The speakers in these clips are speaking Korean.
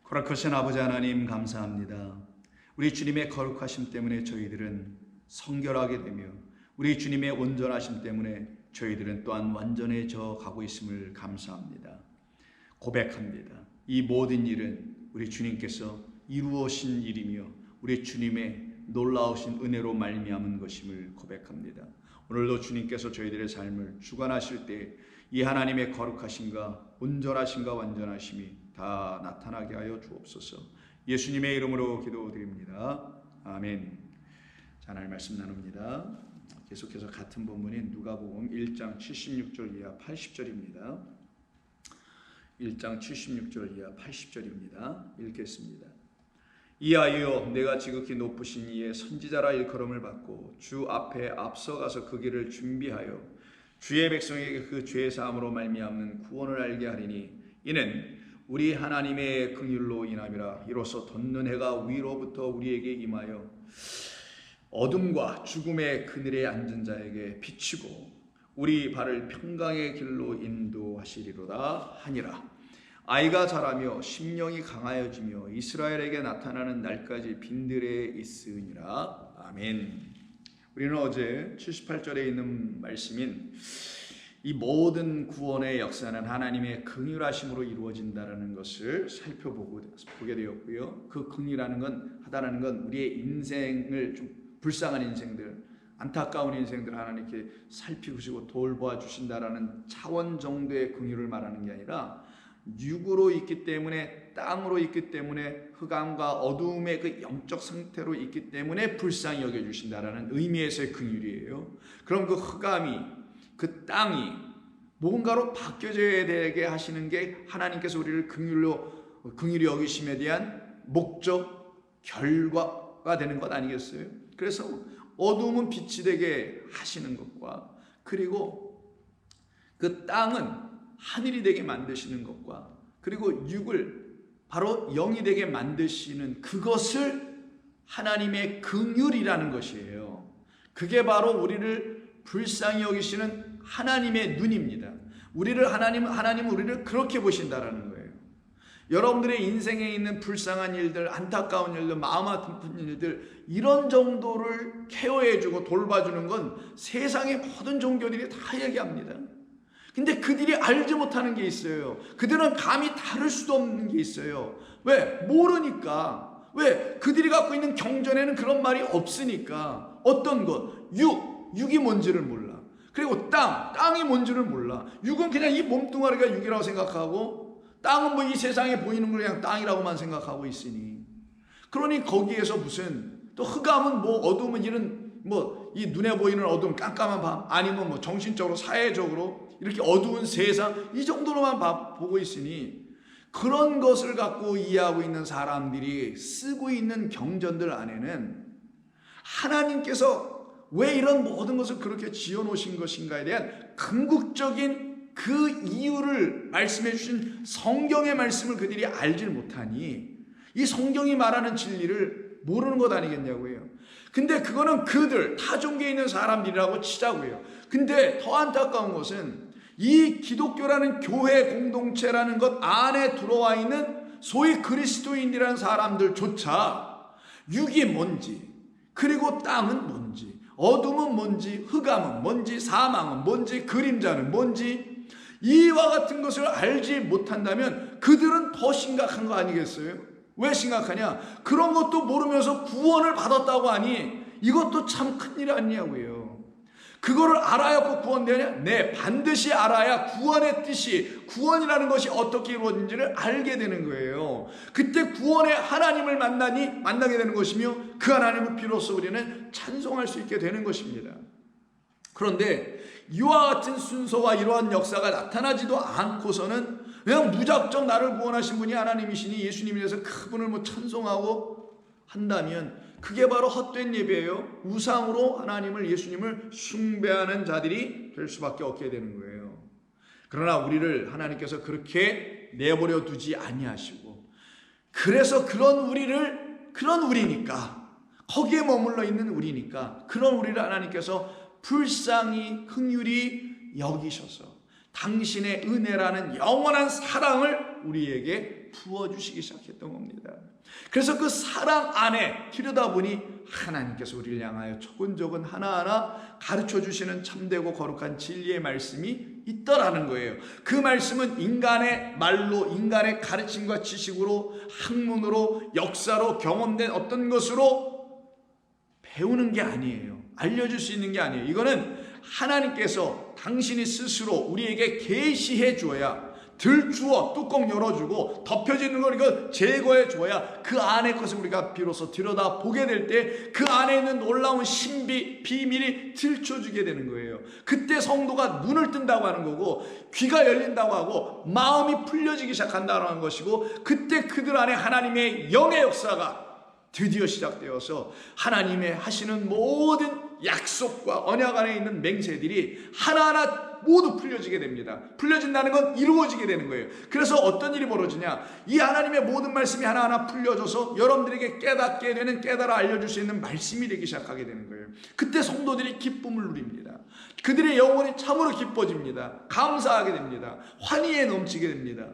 거룩하신 아버지 하나님 감사합니다. 우리 주님의 거룩하심 때문에 저희들은 성결하게 되며 우리 주님의 온전하심 때문에 저희들은 또한 완전해져 가고 있음을 감사합니다. 고백합니다. 이 모든 일은 우리 주님께서 이루어신 일이며 우리 주님의 놀라우신 은혜로 말미암은 것임을 고백합니다. 오늘도 주님께서 저희들의 삶을 주관하실 때 이 하나님의 거룩하심과 온전하심과 완전하심이 다 나타나게 하여 주옵소서. 예수님의 이름으로 기도드립니다. 아멘. 자, 하나님 말씀 나눕니다. 계속해서 같은 본문인 누가복음 1장 76절 이하 80절입니다. 1장 76절 이하 80절입니다. 읽겠습니다. 이하여 내가 지극히 높으신 이의 선지자라 일컬음을 받고 주 앞에 앞서가서 그 길을 준비하여 주의 백성에게 그 죄 사함으로 말미암는 구원을 알게 하리니 이는 우리 하나님의 긍휼로 인함이라. 이로써 돋는 해가 위로부터 우리에게 임하여 어둠과 죽음의 그늘에 앉은 자에게 비치고 우리 발을 평강의 길로 인도하시리로다 하니라. 아이가 자라며 심령이 강하여지며 이스라엘에게 나타나는 날까지 빈들에 있으니라. 아멘. 우리는 어제 78절에 있는 말씀인 이 모든 구원의 역사는 하나님의 긍휼하심으로 이루어진다는 것을 살펴보게 되었고요. 그 긍휼하다는 건 우리의 인생을 좀 불쌍한 인생들, 안타까운 인생들 하나님께 살피시고 돌보아 주신다라는 차원 정도의 긍휼을 말하는 게 아니라 육으로 있기 때문에, 땅으로 있기 때문에, 흑암과 어두움의 그 영적 상태로 있기 때문에 불쌍히 여겨주신다라는 의미에서의 긍휼이에요. 그럼 그 흑암이, 그 땅이 뭔가로 바뀌어져야 되게 하시는 게 하나님께서 우리를 긍휼히 여기심에 대한 목적, 결과가 되는 것 아니겠어요? 그래서 어두움은 빛이 되게 하시는 것과, 그리고 그 땅은 하늘이 되게 만드시는 것과, 그리고 육을 바로 영이 되게 만드시는 그것을 하나님의 긍휼이라는 것이에요. 그게 바로 우리를 불쌍히 여기시는 하나님의 눈입니다. 하나님은 우리를 그렇게 보신다라는 거예요. 여러분들의 인생에 있는 불쌍한 일들, 안타까운 일들, 마음 아픈 일들, 이런 정도를 케어해주고 돌봐주는 건 세상의 모든 종교들이 다 얘기합니다. 근데 그들이 알지 못하는 게 있어요. 그들은 감히 다룰 수도 없는 게 있어요. 왜? 모르니까. 왜? 그들이 갖고 있는 경전에는 그런 말이 없으니까. 어떤 것? 육이 뭔지를 몰라. 그리고 땅이 뭔지를 몰라. 육은 그냥 이 몸뚱아리가 육이라고 생각하고, 땅은 뭐 이 세상에 보이는 걸 그냥 땅이라고만 생각하고 있으니. 그러니 거기에서 무슨, 또 흑암은 뭐 어두움은 이런 뭐 이 눈에 보이는 어두움, 깜깜한 밤, 아니면 뭐 정신적으로 사회적으로 이렇게 어두운 세상, 이 정도로만 보고 있으니, 그런 것을 갖고 이해하고 있는 사람들이 쓰고 있는 경전들 안에는 하나님께서 왜 이런 모든 것을 그렇게 지어놓으신 것인가에 대한 궁극적인 그 이유를 말씀해 주신 성경의 말씀을 그들이 알질 못하니 이 성경이 말하는 진리를 모르는 것 아니겠냐고요. 근데 그거는 그들 타종교에 있는 사람들이라고 치자고요. 근데 더 안타까운 것은 이 기독교라는 교회 공동체라는 것 안에 들어와 있는 소위 그리스도인이라는 사람들조차 육이 뭔지, 그리고 땅은 뭔지, 어둠은 뭔지, 흑암은 뭔지, 사망은 뭔지, 그림자는 뭔지, 이와 같은 것을 알지 못한다면 그들은 더 심각한 거 아니겠어요? 왜 심각하냐? 그런 것도 모르면서 구원을 받았다고 하니 이것도 참 큰일 아니냐고요. 그거를 알아야 구원되냐? 네, 반드시 알아야 구원의 뜻이, 구원이라는 것이 어떻게 이루어진지를 알게 되는 거예요. 그때 구원의 하나님을 만나게 되는 것이며 그 하나님을 비로소 우리는 찬송할 수 있게 되는 것입니다. 그런데 이와 같은 순서와 이러한 역사가 나타나지도 않고서는 그냥 무작정 나를 구원하신 분이 하나님이시니 예수님이라서 그분을 뭐 찬송하고 한다면 그게 바로 헛된 예배예요. 우상으로 하나님을, 예수님을 숭배하는 자들이 될 수밖에 없게 되는 거예요. 그러나 우리를 하나님께서 그렇게 내버려 두지 아니하시고, 그래서 그런 우리니까, 거기에 머물러 있는 우리니까, 그런 우리를 하나님께서 불쌍히 긍휼히 여기셔서 당신의 은혜라는 영원한 사랑을 우리에게 부어주시기 시작했던 겁니다. 그래서 그 사랑 안에 들여다보니 하나님께서 우리를 향하여 조근조근 하나하나 가르쳐주시는 참되고 거룩한 진리의 말씀이 있더라는 거예요. 그 말씀은 인간의 말로, 인간의 가르침과 지식으로, 학문으로, 역사로 경험된 어떤 것으로 배우는 게 아니에요. 알려줄 수 있는 게 아니에요. 이거는 하나님께서 당신이 스스로 우리에게 계시해 주어야, 들주어 뚜껑 열어주고 덮여지는 걸 이거 제거해 줘야 그 안의 것을 우리가 비로소 들여다보게 될 때 그 안에 있는 놀라운 신비, 비밀이 들춰주게 되는 거예요. 그때 성도가 눈을 뜬다고 하는 거고, 귀가 열린다고 하고, 마음이 풀려지기 시작한다고 하는 것이고, 그때 그들 안에 하나님의 영의 역사가 드디어 시작되어서 하나님의 하시는 모든 약속과 언약 안에 있는 맹세들이 하나하나 모두 풀려지게 됩니다. 풀려진다는 건 이루어지게 되는 거예요. 그래서 어떤 일이 벌어지냐, 이 하나님의 모든 말씀이 하나하나 풀려져서 여러분들에게 깨닫게 되는, 깨달아 알려줄 수 있는 말씀이 되기 시작하게 되는 거예요. 그때 성도들이 기쁨을 누립니다. 그들의 영혼이 참으로 기뻐집니다. 감사하게 됩니다. 환희에 넘치게 됩니다.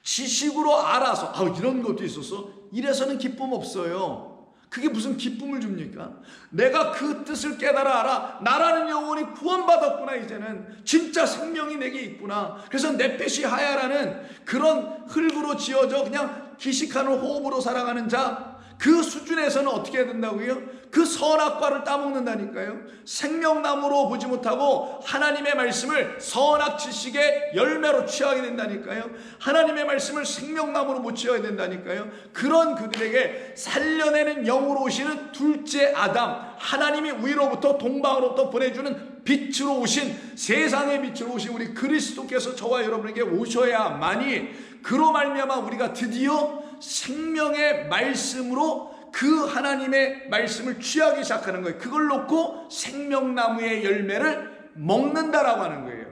지식으로 알아서 이런 것도 있었어? 이래서는 기쁨 없어요. 그게 무슨 기쁨을 줍니까? 내가 그 뜻을 깨달아 알아. 나라는 영혼이 구원받았구나. 이제는 진짜 생명이 내게 있구나. 그래서 네페시 하야라는 그런 흙으로 지어져 그냥 기식하는 호흡으로 살아가는 자, 그 수준에서는 어떻게 해야 된다고요? 그 선악과를 따먹는다니까요. 생명나무로 보지 못하고 하나님의 말씀을 선악 지식의 열매로 취하게 된다니까요. 하나님의 말씀을 생명나무로 못 취하게 된다니까요. 그런 그들에게 살려내는 영으로 오시는 둘째 아담, 하나님이 위로부터 동방으로부터 보내주는 빛으로 오신, 세상의 빛으로 오신 우리 그리스도께서 저와 여러분에게 오셔야만이, 그로 말미암아 우리가 드디어 생명의 말씀으로 그 하나님의 말씀을 취하기 시작하는 거예요. 그걸 놓고 생명나무의 열매를 먹는다라고 하는 거예요.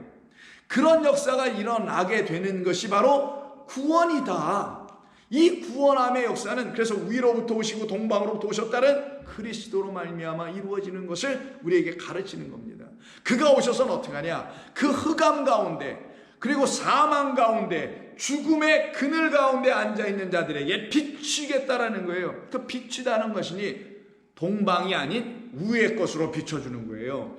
그런 역사가 일어나게 되는 것이 바로 구원이다. 이 구원함의 역사는 그래서 위로부터 오시고 동방으로부터 오셨다는 그리스도로 말미암아 이루어지는 것을 우리에게 가르치는 겁니다. 그가 오셔서는 어떻게 하냐, 그 흑암 가운데, 그리고 사망 가운데, 죽음의 그늘 가운데 앉아있는 자들에게 비추겠다라는 거예요. 그 비추다는 것이니 동방이 아닌 위의 것으로 비춰주는 거예요.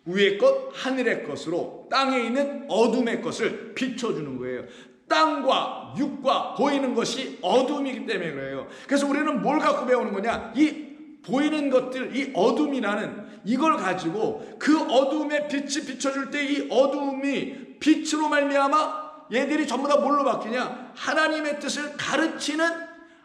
위의 것, 하늘의 것으로 땅에 있는 어둠의 것을 비춰주는 거예요. 땅과 육과 보이는 것이 어둠이기 때문에 그래요. 그래서 우리는 뭘 갖고 배우는 거냐, 이 보이는 것들, 이 어둠이라는 이걸 가지고 그 어둠의 빛이 비춰줄 때 이 어둠이 빛으로 말미암아 얘들이 전부 다 뭘로 바뀌냐, 하나님의 뜻을 가르치는,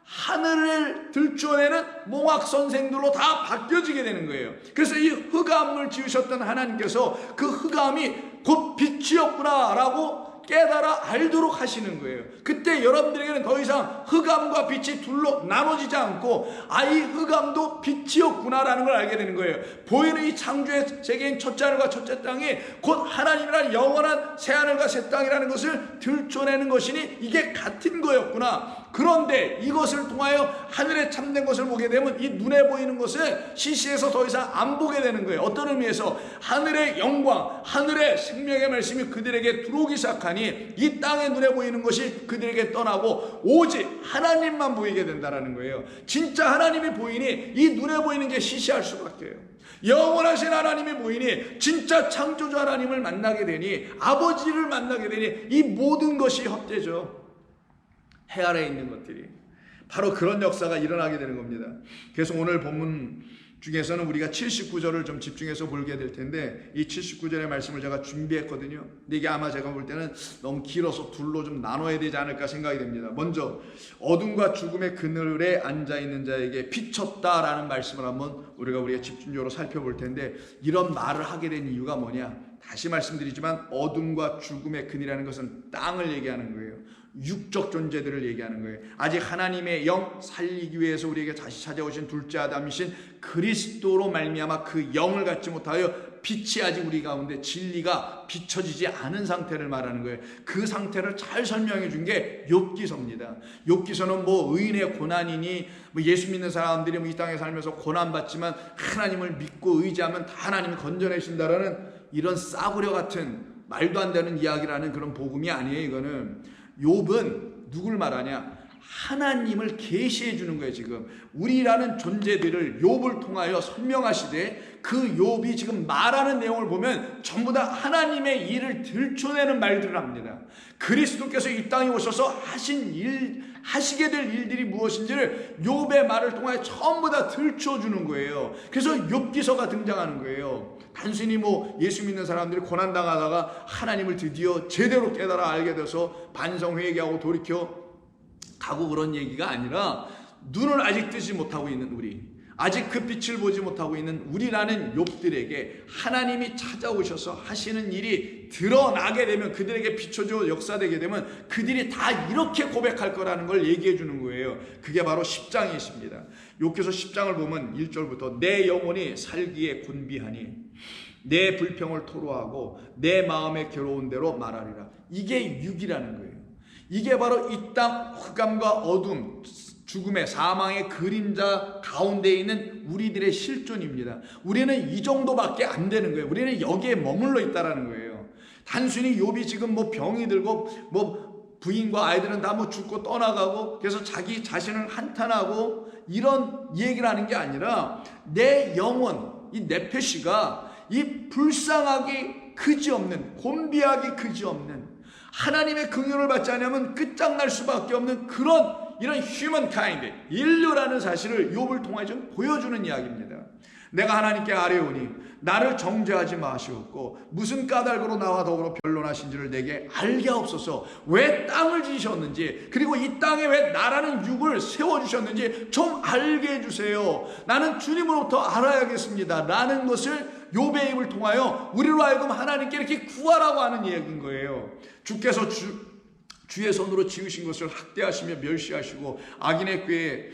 하늘을 들추어내는 몽학 선생들로 다 바뀌어지게 되는 거예요. 그래서 이 흑암을 지으셨던 하나님께서 그 흑암이 곧 빛이었구나 라고 깨달아 알도록 하시는 거예요. 그때 여러분들에게는 더 이상 흑암과 빛이 둘로 나눠지지 않고 이 흑암도 빛이었구나라는 걸 알게 되는 거예요. 보이는 이 창조의 세계인 첫째 하늘과 첫째 땅이 곧 하나님이란 영원한 새 하늘과 새 땅이라는 것을 들춰내는 것이니 이게 같은 거였구나. 그런데 이것을 통하여 하늘에 참된 것을 보게 되면 이 눈에 보이는 것을 시시해서 더 이상 안 보게 되는 거예요. 어떤 의미에서 하늘의 영광, 하늘의 생명의 말씀이 그들에게 들어오기 시작하니 이 땅의 눈에 보이는 것이 그들에게 떠나고 오직 하나님만 보이게 된다는 거예요. 진짜 하나님이 보이니 이 눈에 보이는 게 시시할 수밖에 없어요. 영원하신 하나님이 보이니 진짜 창조주 하나님을 만나게 되니, 아버지를 만나게 되니 이 모든 것이 헛되죠. 해 아래에 있는 것들이 바로 그런 역사가 일어나게 되는 겁니다. 그래서 오늘 본문 중에서는 우리가 79절을 좀 집중해서 보게 될 텐데, 이 79절의 말씀을 제가 준비했거든요. 근데 이게 아마 제가 볼 때는 너무 길어서 둘로 좀 나눠야 되지 않을까 생각이 됩니다. 먼저 어둠과 죽음의 그늘에 앉아있는 자에게 비쳤다라는 말씀을 한번 우리가 집중적으로 살펴볼 텐데, 이런 말을 하게 된 이유가 뭐냐, 다시 말씀드리지만 어둠과 죽음의 그늘이라는 것은 땅을 얘기하는 거예요. 육적 존재들을 얘기하는 거예요. 아직 하나님의 영 살리기 위해서 우리에게 다시 찾아오신 둘째 아담이신 그리스도로 말미암아 그 영을 갖지 못하여 빛이 아직 우리 가운데, 진리가 비춰지지 않은 상태를 말하는 거예요. 그 상태를 잘 설명해 준 게 욥기서입니다. 욥기서는 의인의 고난이니 예수 믿는 사람들이 이 땅에 살면서 고난받지만 하나님을 믿고 의지하면 다 하나님이 건져내신다라는 이런 싸구려 같은 말도 안 되는 이야기라는 그런 복음이 아니에요. 이거는 욥은 누굴 말하냐? 하나님을 계시해 주는 거예요. 지금 우리라는 존재들을 욥을 통하여 설명하시되 그 욥이 지금 말하는 내용을 보면 전부 다 하나님의 일을 들춰내는 말들을 합니다. 그리스도께서 이 땅에 오셔서 하시게 될 일들이 무엇인지를 욥의 말을 통하여 전부 다 들춰주는 거예요. 그래서 욥기서가 등장하는 거예요. 단순히 예수 믿는 사람들이 고난당하다가 하나님을 드디어 제대로 깨달아 알게 돼서 반성 회개하고 돌이켜 가고 그런 얘기가 아니라, 눈을 아직 뜨지 못하고 있는 우리, 아직 그 빛을 보지 못하고 있는 우리라는 욥들에게 하나님이 찾아오셔서 하시는 일이 드러나게 되면, 그들에게 비춰져 역사되게 되면 그들이 다 이렇게 고백할 거라는 걸 얘기해 주는 거예요. 그게 바로 10장이십니다. 욥기서 10장을 보면 1절부터 내 영혼이 살기에 곤비하니 내 불평을 토로하고 내 마음에 괴로운 대로 말하리라. 이게 6이라는 거예요. 이게 바로 이 땅 흑암과 어둠, 죽음의 사망의 그림자 가운데 있는 우리들의 실존입니다. 우리는 이 정도밖에 안 되는 거예요. 우리는 여기에 머물러 있다라는 거예요. 단순히 욥이 지금 병이 들고 부인과 아이들은 다 죽고 떠나가고 그래서 자기 자신을 한탄하고 이런 얘기를 하는 게 아니라, 내 영혼, 이 네페시가 이 불쌍하기 그지없는, 곤비하기 그지없는, 하나님의 긍휼을 받지 않으면 끝장날 수밖에 없는 이런 휴먼 카인드, 인류라는 사실을 욥을 통해 좀 보여주는 이야기입니다. 내가 하나님께 아뢰오니 나를 정죄하지 마시옵고 무슨 까닭으로 나와 더불어 변론하신지를 내게 알게 하옵소서. 왜 땅을 지으셨는지, 그리고 이 땅에 왜 나라는 육을 세워주셨는지 좀 알게 해주세요. 나는 주님으로부터 알아야겠습니다 라는 것을 욥의 입을 통하여 우리로 하여금 하나님께 이렇게 구하라고 하는 이야기인 거예요. 주께서 주의 손으로 지으신 것을 학대하시며 멸시하시고 악인의 꾀에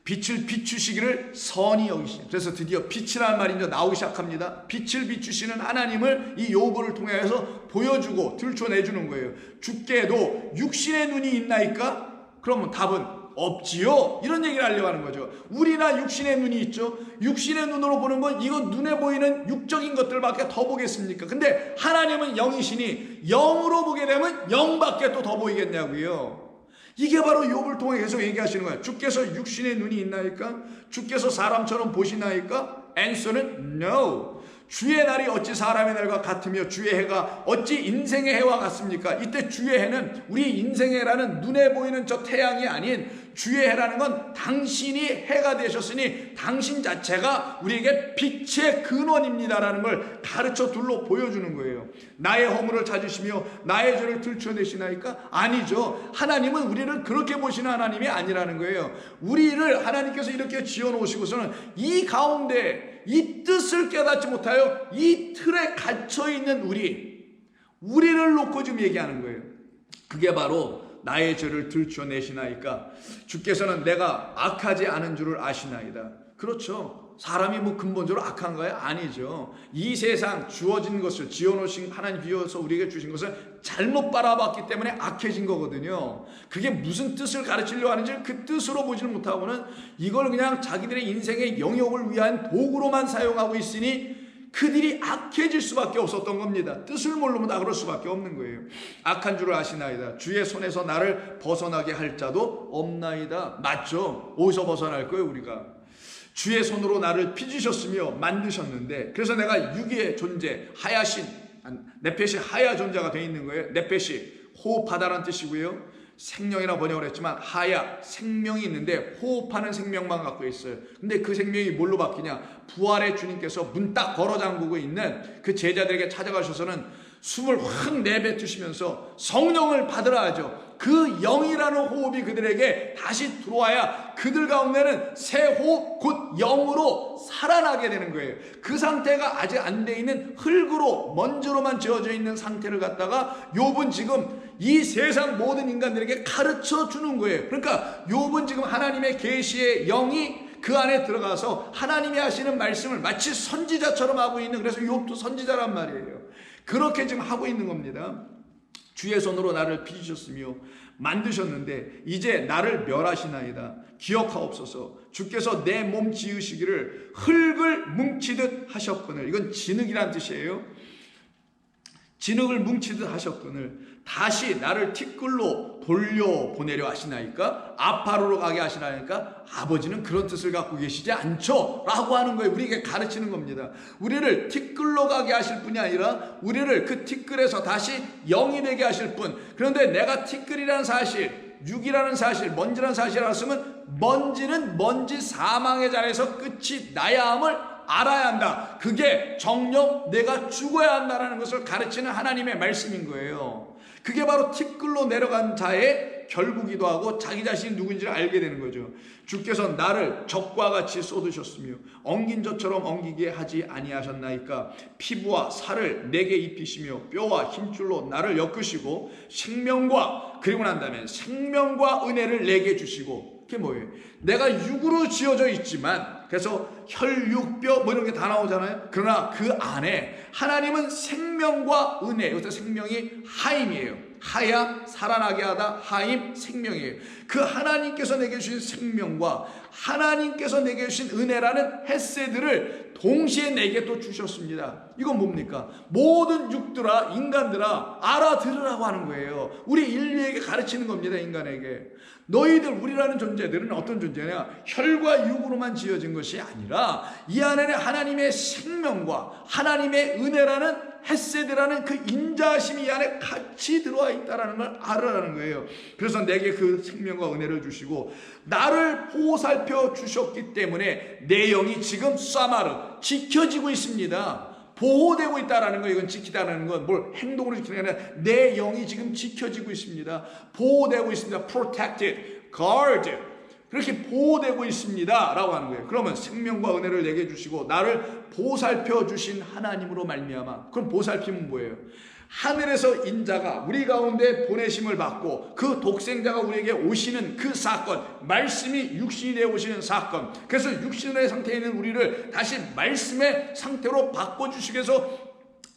빛을 비추시기를 선히 여기시니, 그래서 드디어 빛이라는 말이 이제 나오기 시작합니다. 빛을 비추시는 하나님을 이 욥을 통해서 보여주고 들춰내주는 거예요. 주께도 육신의 눈이 있나이까? 그러면 답은 없지요. 이런 얘기를 하려고 하는 거죠. 우리나 육신의 눈이 있죠. 육신의 눈으로 보는 건 이거 눈에 보이는 육적인 것들밖에 더 보겠습니까? 근데 하나님은 영이시니 영으로 보게 되면 영밖에 또 더 보이겠냐고요. 이게 바로 욥을 통해 계속 얘기하시는 거예요. 주께서 육신의 눈이 있나이까? 주께서 사람처럼 보시나이까? answer는 no. 주의 날이 어찌 사람의 날과 같으며 주의 해가 어찌 인생의 해와 같습니까? 이때 주의 해는 우리 인생의 해라는 눈에 보이는 저 태양이 아닌, 주의 해라는 건 당신이 해가 되셨으니 당신 자체가 우리에게 빛의 근원입니다라는 걸 가르쳐 둘러 보여주는 거예요. 나의 허물을 찾으시며 나의 죄를 들춰내시나이까? 아니죠. 하나님은 우리를 그렇게 보시는 하나님이 아니라는 거예요. 우리를 하나님께서 이렇게 지어놓으시고서는 이 가운데 이 뜻을 깨닫지 못하여 이 틀에 갇혀있는 우리를 놓고 지금 얘기하는 거예요. 그게 바로 나의 죄를 들춰내시나이까? 주께서는 내가 악하지 않은 줄을 아시나이다. 그렇죠. 사람이 근본적으로 악한가요? 아니죠. 이 세상 주어진 것을, 지어놓으신 하나님 비워서 우리에게 주신 것을 잘못 바라봤기 때문에 악해진 거거든요. 그게 무슨 뜻을 가르치려고 하는지 그 뜻으로 보지를 못하고는 이걸 그냥 자기들의 인생의 영역을 위한 도구로만 사용하고 있으니 그들이 악해질 수밖에 없었던 겁니다. 뜻을 모르면 다 그럴 수밖에 없는 거예요. 악한 줄을 아시나이다. 주의 손에서 나를 벗어나게 할 자도 없나이다. 맞죠? 어디서 벗어날 거예요 우리가? 주의 손으로 나를 빚으셨으며 만드셨는데, 그래서 내가 유기의 존재, 하야신, 네펫이 하야 존재가 되어 있는 거예요. 네펫이 호흡하다라는 뜻이고요. 생명이라 번역을 했지만 하야, 생명이 있는데 호흡하는 생명만 갖고 있어요. 근데 그 생명이 뭘로 바뀌냐? 부활의 주님께서 문 딱 걸어 잠그고 있는 그 제자들에게 찾아가셔서는 숨을 확 내뱉으시면서 성령을 받으라 하죠. 그 영이라는 호흡이 그들에게 다시 들어와야 그들 가운데는 새 호흡, 곧 영으로 살아나게 되는 거예요. 그 상태가 아직 안 돼 있는 흙으로, 먼지로만 지어져 있는 상태를 갖다가 욥은 지금 이 세상 모든 인간들에게 가르쳐 주는 거예요. 그러니까 욥은 지금 하나님의 계시의 영이 그 안에 들어가서 하나님이 하시는 말씀을 마치 선지자처럼 하고 있는, 그래서 욥도 선지자란 말이에요. 그렇게 지금 하고 있는 겁니다. 주의 손으로 나를 빚으셨으며 만드셨는데 이제 나를 멸하시나이다. 기억하옵소서. 주께서 내 몸 지으시기를 흙을 뭉치듯 하셨거늘. 이건 진흙이란 뜻이에요. 진흙을 뭉치듯 하셨거늘 다시 나를 티끌로 돌려보내려 하시나이까? 아파로로 가게 하시나이까? 아버지는 그런 뜻을 갖고 계시지 않죠? 라고 하는 거예요. 우리에게 가르치는 겁니다. 우리를 티끌로 가게 하실 뿐이 아니라 우리를 그 티끌에서 다시 영이 되게 하실 뿐. 그런데 내가 티끌이라는 사실, 육이라는 사실, 먼지라는 사실을 알았으면 먼지는 먼지 사망의 자리에서 끝이 나야 함을 알아야 한다. 그게 정녕 내가 죽어야 한다는 것을 가르치는 하나님의 말씀인 거예요. 그게 바로 티끌로 내려간 자의 결국이기도 하고 자기 자신이 누군지를 알게 되는 거죠. 주께서 나를 적과 같이 쏟으셨으며 엉긴 젖처럼 엉기게 하지 아니하셨나이까? 피부와 살을 내게 입히시며 뼈와 힘줄로 나를 엮으시고 생명과, 그리고 난 다음에 생명과 은혜를 내게 주시고. 그게 뭐예요? 내가 육으로 지어져 있지만, 그래서 혈육뼈 뭐 이런 게 다 나오잖아요. 그러나 그 안에 하나님은 생명과 은혜, 여기서 생명이 하임이에요. 하야 살아나게 하다, 하임 생명이에요. 그 하나님께서 내게 주신 생명과 하나님께서 내게 주신 은혜라는 헤세드를 동시에 내게 또 주셨습니다. 이건 뭡니까? 모든 육들아, 인간들아, 알아들으라고 하는 거예요. 우리 인류에게 가르치는 겁니다. 인간에게. 너희들, 우리라는 존재들은 어떤 존재냐? 혈과 육으로만 지어진 것이 아니라 이 안에는 하나님의 생명과 하나님의 은혜라는 헤세드라는 그 인자하심이 이 안에 같이 들어와 있다는 걸 알아라는 거예요. 그래서 내게 그 생명과 은혜를 주시고 나를 보살펴 주셨기 때문에 내 영이 지금 사마르 지켜지고 있습니다. 보호되고 있다는 거, 이건 지키다는 건 뭘 행동으로 지키는 게 아니라 내 영이 지금 지켜지고 있습니다. 보호되고 있습니다. protected, guard, 그렇게 보호되고 있습니다 라고 하는 거예요. 그러면 생명과 은혜를 내게 주시고 나를 보살펴 주신 하나님으로 말미암아. 그럼 보살핌은 뭐예요? 하늘에서 인자가 우리 가운데 보내심을 받고 그 독생자가 우리에게 오시는 그 사건, 말씀이 육신이 되어 오시는 사건, 그래서 육신의 상태에 있는 우리를 다시 말씀의 상태로 바꿔주시기 위해서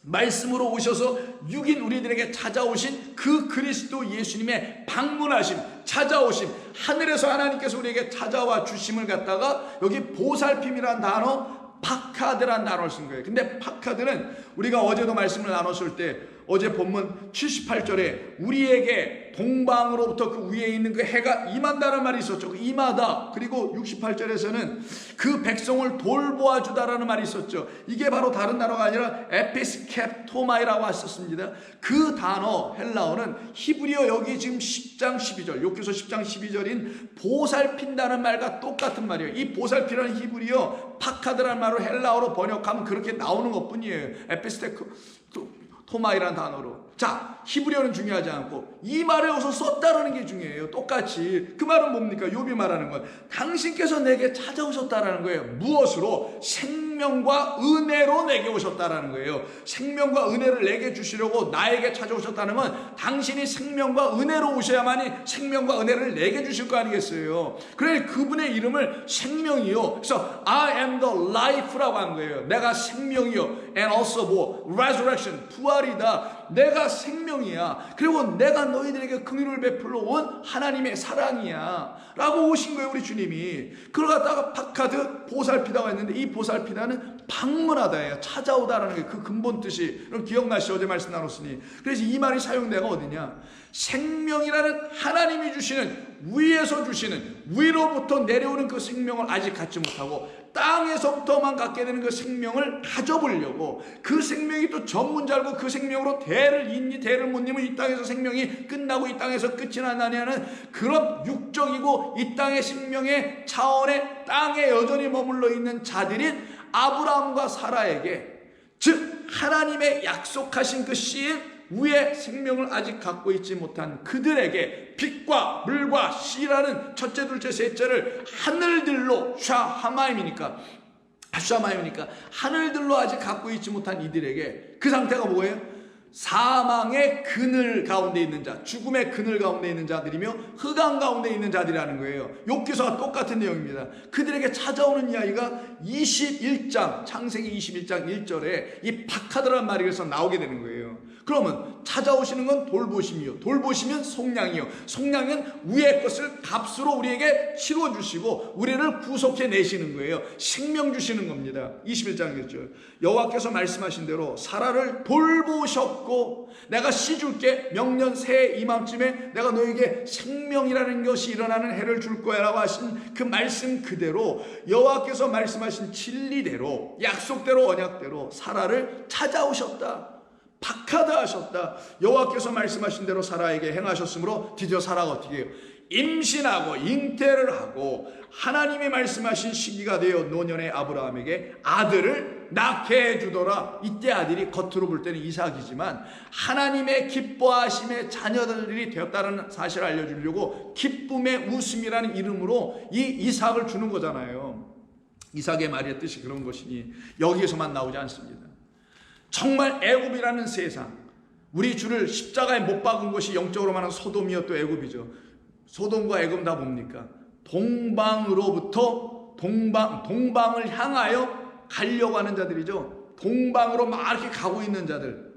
말씀으로 오셔서 육인 우리들에게 찾아오신 그 그리스도 예수님의 방문하심, 찾아오심, 하늘에서 하나님께서 우리에게 찾아와 주심을 갖다가 여기 보살핌이라는 단어, 파카드라는 단어를 쓴 거예요. 근데 파카드는 우리가 어제도 말씀을 나눴을 때 어제 본문 78절에 우리에게 동방으로부터 그 위에 있는 그 해가 임한다는 말이 있었죠. 임하다. 그리고 68절에서는 그 백성을 돌보아 주다라는 말이 있었죠. 이게 바로 다른 단어가 아니라 에피스캡토마이라고 했었습니다. 그 단어 헬라어는 히브리어 여기 지금 10장 12절, 욥기서 10장 12절인 보살핀다는 말과 똑같은 말이에요. 이 보살피라는 히브리어 파카드라는 말로 헬라어로 번역하면 그렇게 나오는 것뿐이에요. 토마이라는 단어로. 자, 히브리어는 중요하지 않고 이 말에 어서 썼다라는 게 중요해요. 똑같이. 그 말은 뭡니까? 욥이 말하는 건 당신께서 내게 찾아오셨다라는 거예요. 무엇으로? 생명과 은혜로 내게 오셨다라는 거예요. 생명과 은혜를 내게 주시려고 나에게 찾아오셨다는 건 당신이 생명과 은혜로 오셔야만이 생명과 은혜를 내게 주실 거 아니겠어요. 그래 그분의 이름을 생명이요. 그래서 I am the life라고 한 거예요. 내가 생명이요. And also 뭐 resurrection, 부활이다. 내가 생명이야. 그리고 내가 너희들에게 긍휼을 베풀러 온 하나님의 사랑이야 라고 오신 거예요. 우리 주님이. 그걸 갖다가 파카드, 보살피다고 했는데 이 보살피다는 방문하다예요. 찾아오다라는 게 그 근본 뜻이. 여러분 기억나시죠? 어제 말씀 나눴으니. 그래서 이 말이 사용대가 어디냐? 생명이라는 하나님이 주시는, 위에서 주시는, 위로부터 내려오는 그 생명을 아직 갖지 못하고 땅에서부터만 갖게 되는 그 생명을 가져보려고, 그 생명이 또 전문자 알고 그 생명으로 대를 잇니 대를 못 이면 이 땅에서 생명이 끝나고 이 땅에서 끝이 나냐는 그런 육적이고 이 땅의 생명의 차원에 땅에 여전히 머물러 있는 자들인 아브라함과 사라에게, 즉 하나님의 약속하신 그 씨인 위에 생명을 아직 갖고 있지 못한 그들에게 빛과 물과 씨라는 첫째 둘째 셋째를 하늘들로 샤하마임이니까 하늘들로 아직 갖고 있지 못한 이들에게 그 상태가 뭐예요? 사망의 그늘 가운데 있는 자, 죽음의 그늘 가운데 있는 자들이며 흑암 가운데 있는 자들이라는 거예요. 욥기서와 똑같은 내용입니다. 그들에게 찾아오는 이야기가 21장 창세기 21장 1절에 이 파카드라는 말이 그래서 나오게 되는 거예요. 그러면 찾아오시는 건 돌보심이요, 돌보시면 속량이요, 속량은 위의 것을 값으로 우리에게 치러주시고 우리를 구속해 내시는 거예요. 생명 주시는 겁니다. 21장 1절 여호와께서 말씀하신 대로 사라를 돌보셨고 섰고 내가 씨 줄게, 명년 새해 이맘쯤에 내가 너에게 생명이라는 것이 일어나는 해를 줄 거야 라고 하신 그 말씀 그대로 여호와께서 말씀하신 진리대로 약속대로 언약대로 사라를 찾아오셨다. 박하다하셨다. 여호와께서 말씀하신 대로 사라에게 행하셨으므로 드디어 사라가 어떻게 해요? 임신하고 잉태를 하고 하나님이 말씀하신 시기가 되어 노년의 아브라함에게 아들을 낳게 해주더라. 이때 아들이 겉으로 볼 때는 이삭이지만 하나님의 기뻐하심의 자녀들이 되었다는 사실을 알려주려고 기쁨의 웃음이라는 이름으로 이 이삭을 주는 거잖아요. 이삭의 말의 뜻이 그런 것이니 여기에서만 나오지 않습니다. 정말 애굽이라는 세상, 우리 주를 십자가에 못 박은 것이 영적으로 말하는 소돔이요 또 애굽이죠. 소돔과 애굽 다 뭡니까? 동방으로부터 동방을 향하여 가려고 하는 자들이죠. 동방으로 막 이렇게 가고 있는 자들,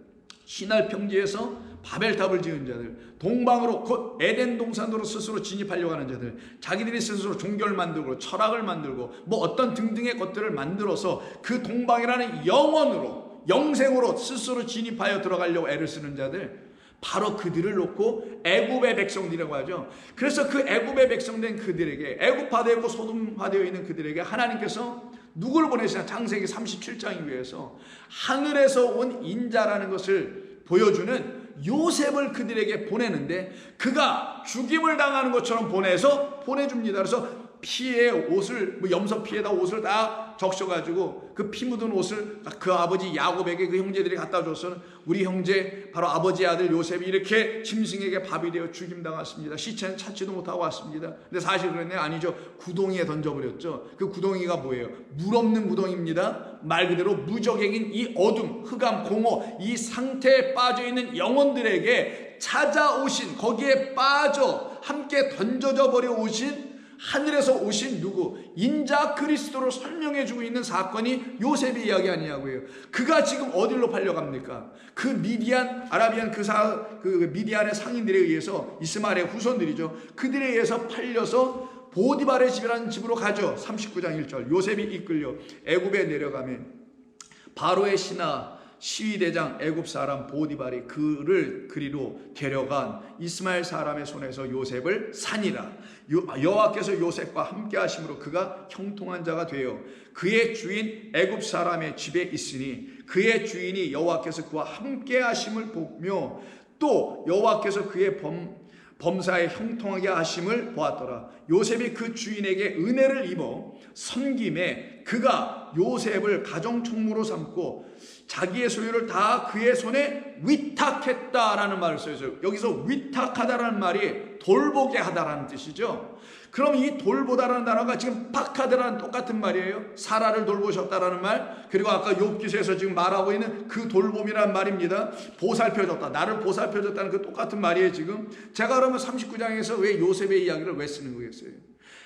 시날 평지에서 바벨탑을 지은 자들, 동방으로 곧 에덴 동산으로 스스로 진입하려고 하는 자들, 자기들이 스스로 종교를 만들고 철학을 만들고 뭐 어떤 등등의 것들을 만들어서 그 동방이라는 영원으로 영생으로 스스로 진입하여 들어가려고 애를 쓰는 자들, 바로 그들을 놓고 애굽의 백성들이라고 하죠. 그래서 그 애굽의 백성된 그들에게, 애굽화되어 있고 소돔화되어 있는 그들에게 하나님께서 누구를 보내시나? 창세기 37장 이후에서 하늘에서 온 인자라는 것을 보여주는 요셉을 그들에게 보내는데, 그가 죽임을 당하는 것처럼 보내줍니다. 그래서 피에 옷을, 염소 피에다 옷을 다 적셔가지고 그 피 묻은 옷을 그 아버지 야곱에게 그 형제들이 갖다 줬어는 우리 형제 바로 아버지의 아들 요셉이 이렇게 짐승에게 밥이 되어 죽임당했습니다. 시체는 찾지도 못하고 왔습니다. 근데 사실 그랬네요. 아니죠. 구덩이에 던져버렸죠. 그 구덩이가 뭐예요? 물 없는 구덩이입니다. 말 그대로 무적행인 이 어둠, 흑암, 공허, 이 상태에 빠져있는 영혼들에게 찾아오신, 거기에 빠져 함께 던져져 버려 오신 하늘에서 오신 누구? 인자 그리스도로 설명해주고 있는 사건이 요셉의 이야기 아니냐고요. 그가 지금 어디로 팔려갑니까? 그 미디안, 아라비안 그 미디안의 상인들에 의해서, 이스마엘의 후손들이죠. 그들에 의해서 팔려서 보디발의 집이라는 집으로 가죠. 39장 1절. 요셉이 이끌려 애굽에 내려가면 바로의 신하 시위대장 애굽 사람 보디발이 그를 그리로 데려간 이스마엘 사람의 손에서 요셉을 산이라. 여호와께서 요셉과 함께 하심으로 그가 형통한 자가 되어 그의 주인 애굽 사람의 집에 있으니 그의 주인이 여호와께서 그와 함께 하심을 보며 또 여호와께서 그의 범사에 형통하게 하심을 보았더라. 요셉이 그 주인에게 은혜를 입어 섬김에 그가 요셉을 가정총무로 삼고 자기의 소유를 다 그의 손에 위탁했다라는 말을 써요. 여기서 위탁하다라는 말이 돌보게 하다라는 뜻이죠. 그럼 이 돌보다라는 단어가 지금 박하다라는 똑같은 말이에요. 사라를 돌보셨다라는 말, 그리고 아까 욥기서에서 지금 말하고 있는 그 돌봄이라는 말입니다. 보살펴줬다, 나를 보살펴줬다는 그 똑같은 말이에요. 지금 제가 그러면 39장에서 왜 요셉의 이야기를 왜 쓰는 거겠어요?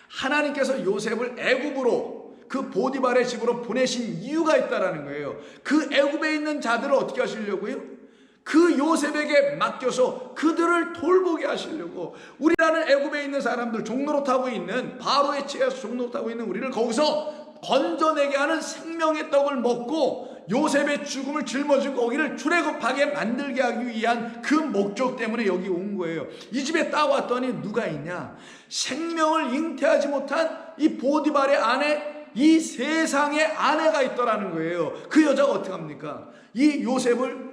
하나님께서 요셉을 애굽으로, 그 보디발의 집으로 보내신 이유가 있다라는 거예요. 그 애굽에 있는 자들을 어떻게 하시려고요? 그 요셉에게 맡겨서 그들을 돌보게 하시려고. 우리라는 애굽에 있는 사람들, 종노릇하고 있는 바로의 치에서 종노릇하고 있는 우리를 거기서 건져내게 하는 생명의 떡을 먹고 요셉의 죽음을 짊어지고 거기를 출애굽하게 만들게 하기 위한 그 목적 때문에 여기 온 거예요. 이 집에 딱 왔더니 누가 있냐? 생명을 잉태하지 못한 이 보디발의 아내, 이 세상의 아내가 있더라는 거예요. 그 여자가 어떻게 합니까? 이 요셉을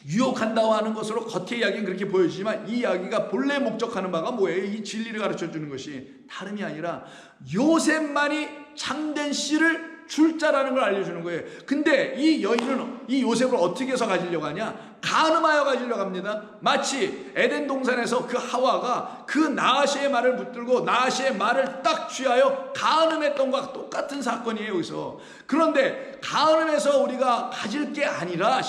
유혹한다고 하는 것으로 겉의 이야기는 그렇게 보여지지만 이 이야기가 본래 목적하는 바가 뭐예요? 이 진리를 가르쳐주는 것이 다름이 아니라 요셉만이 참된 씨를 줄 자라는 걸 알려주는 거예요. 근데 이 여인은 이 요셉을 어떻게 해서 가지려고 하냐? 간음하여 가지려고 합니다. 마치 에덴 동산에서 그 하와가 그 나아시의 말을 붙들고 나아시의 말을 딱 취하여 간음했던 것과 똑같은 사건이에요. 여기서. 그런데 간음해서 우리가 가질 게 아니라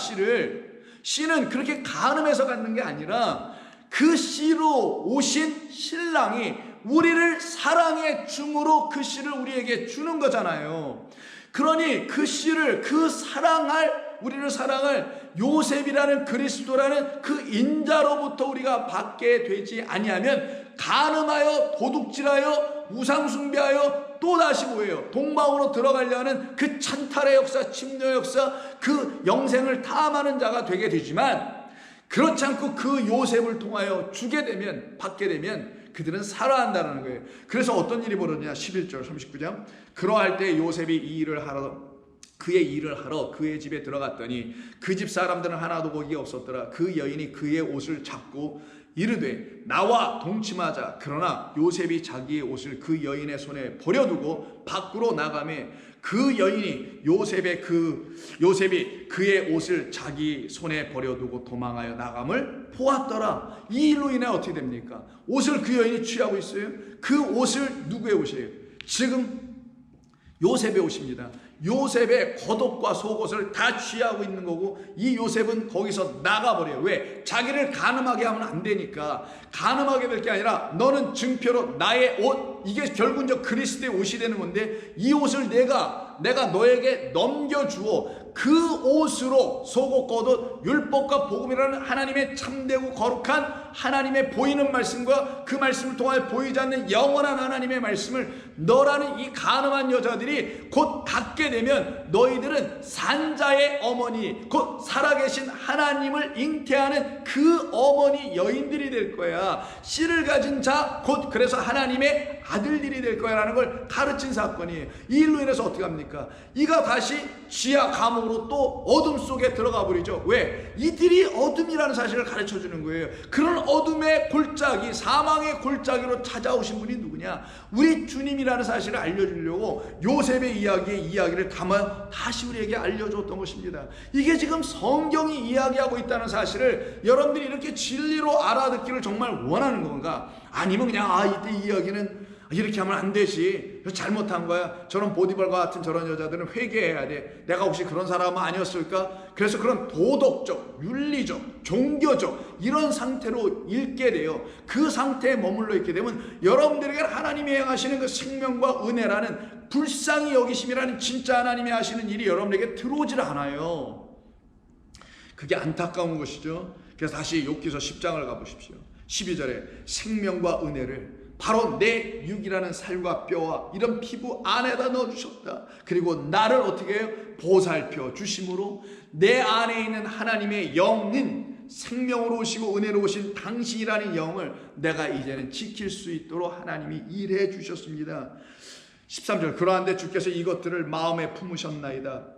씨는 그렇게 간음해서 갖는 게 아니라 그 씨로 오신 신랑이 우리를 사랑의 중으로 그 씨를 우리에게 주는 거잖아요. 그러니 그 씨를, 그 사랑할 우리를 사랑할 요셉이라는 그리스도라는 그 인자로부터 우리가 받게 되지 아니하면 간음하여 도둑질하여 우상숭배하여 또다시 뭐예요? 동방으로 들어가려 하는 그 찬탈의 역사, 침노의 역사, 그 영생을 탐하는 자가 되게 되지만, 그렇지 않고 그 요셉을 통하여 주게 되면, 받게 되면 그들은 살아난다는 거예요. 그래서 어떤 일이 벌어지냐? 11절 39장. 그러할 때 요셉이 이 일을 하러, 그의 일을 하러 그의 집에 들어갔더니 그 집 사람들은 하나도 거기에 없었더라. 그 여인이 그의 옷을 잡고 이르되 나와 동침하자. 그러나 요셉이 자기의 옷을 그 여인의 손에 버려두고 밖으로 나가매 그 여인이 요셉이 그의 옷을 자기 손에 버려두고 도망하여 나감을 보았더라. 이 일로 인해 어떻게 됩니까? 옷을 그 여인이 취하고 있어요. 그 옷을 누구의 옷이에요? 지금 요셉의 옷입니다. 요셉의 겉옷과 속옷을 다 취하고 있는 거고, 이 요셉은 거기서 나가버려요. 왜? 자기를 간음하게 하면 안 되니까. 간음하게 될 게 아니라 너는 증표로 나의 옷, 이게 결국 이제 그리스도의 옷이 되는 건데, 이 옷을 내가 너에게 넘겨주어 그 옷으로 속옷 겉옷 율법과 복음이라는 하나님의 참되고 거룩한 하나님의 보이는 말씀과 그 말씀을 통하여 보이지 않는 영원한 하나님의 말씀을 너라는 이 간음한 여자들이 곧 갖게 되면 너희들은 산자의 어머니, 곧 살아계신 하나님을 잉태하는 그 어머니 여인들이 될 거야. 씨를 가진 자, 곧 그래서 하나님의 아들들이 될 거야 라는 걸 가르친 사건이에요. 이 일로 인해서 어떻게 합니까? 이가 다시 지하 감옥으로 또 어둠 속에 들어가 버리죠. 왜? 이들이 어둠이라는 사실을 가르쳐 주는 거예요. 그런 어둠의 골짜기, 사망의 골짜기로 찾아오신 분이 누구냐? 우리 주님이라는 사실을 알려주려고 요셉의 이야기를 담아 다시 우리에게 알려줬던 것입니다. 이게 지금 성경이 이야기하고 있다는 사실을 여러분들이 이렇게 진리로 알아듣기를 정말 원하는 건가? 아니면 그냥 이때 이야기는 이렇게 하면 안 되지, 잘못한 거야, 저런 보디벌과 같은 저런 여자들은 회개해야 돼, 내가 혹시 그런 사람은 아니었을까? 그래서 그런 도덕적, 윤리적, 종교적 이런 상태로 읽게 돼요. 그 상태에 머물러 있게 되면 여러분들에게 하나님이 행하시는 그 생명과 은혜라는 불쌍히 여기심이라는 진짜 하나님이 하시는 일이 여러분에게 들어오질 않아요. 그게 안타까운 것이죠. 그래서 다시 욥기서 10장을 가보십시오. 12절에 생명과 은혜를 바로 내 육이라는 살과 뼈와 이런 피부 안에다 넣어주셨다. 그리고 나를 어떻게 해요? 보살펴 주심으로 내 안에 있는 하나님의 영은 생명으로 오시고 은혜로 오신 당신이라는 영을 내가 이제는 지킬 수 있도록 하나님이 일해 주셨습니다. 13절 그러한데 주께서 이것들을 마음에 품으셨나이다.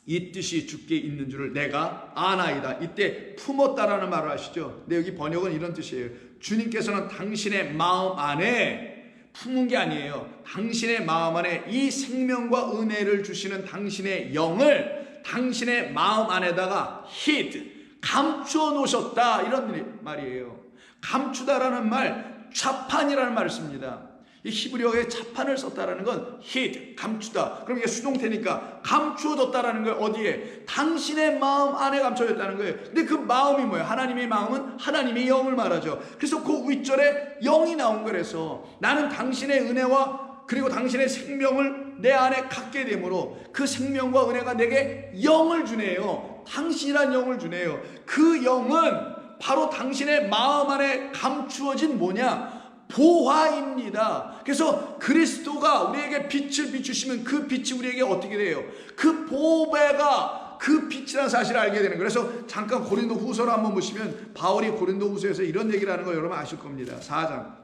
이 뜻이 주께 있는 줄을 내가 아나이다. 이때 품었다라는 말을 하시죠. 근데 여기 번역은 이런 뜻이에요. 주님께서는 당신의 마음 안에 품은 게 아니에요. 당신의 마음 안에 이 생명과 은혜를 주시는 당신의 영을 당신의 마음 안에다가 hid, 감추어 놓으셨다, 이런 말이에요. 감추다라는 말, 차판이라는 말을 씁니다. 이 히브리어에 차판을 썼다라는 건 hid, 감추다. 그럼 이게 수동태니까 감추어졌다라는 거예요. 어디에? 당신의 마음 안에 감춰졌다는 거예요. 근데 그 마음이 뭐예요? 하나님의 마음은 하나님의 영을 말하죠. 그래서 그 윗절에 영이 나온 거라서 나는 당신의 은혜와 그리고 당신의 생명을 내 안에 갖게 되므로 그 생명과 은혜가 내게 영을 주네요. 당신이란 영을 주네요. 그 영은 바로 당신의 마음 안에 감추어진 뭐냐? 보화입니다. 그래서 그리스도가 우리에게 빛을 비추시면 그 빛이 우리에게 어떻게 돼요? 그 보배가 그 빛이라는 사실을 알게 되는 거예요. 그래서 잠깐 고린도 후서를 한번 보시면 바울이 고린도 후서에서 이런 얘기를 하는 거 여러분 아실 겁니다. 4장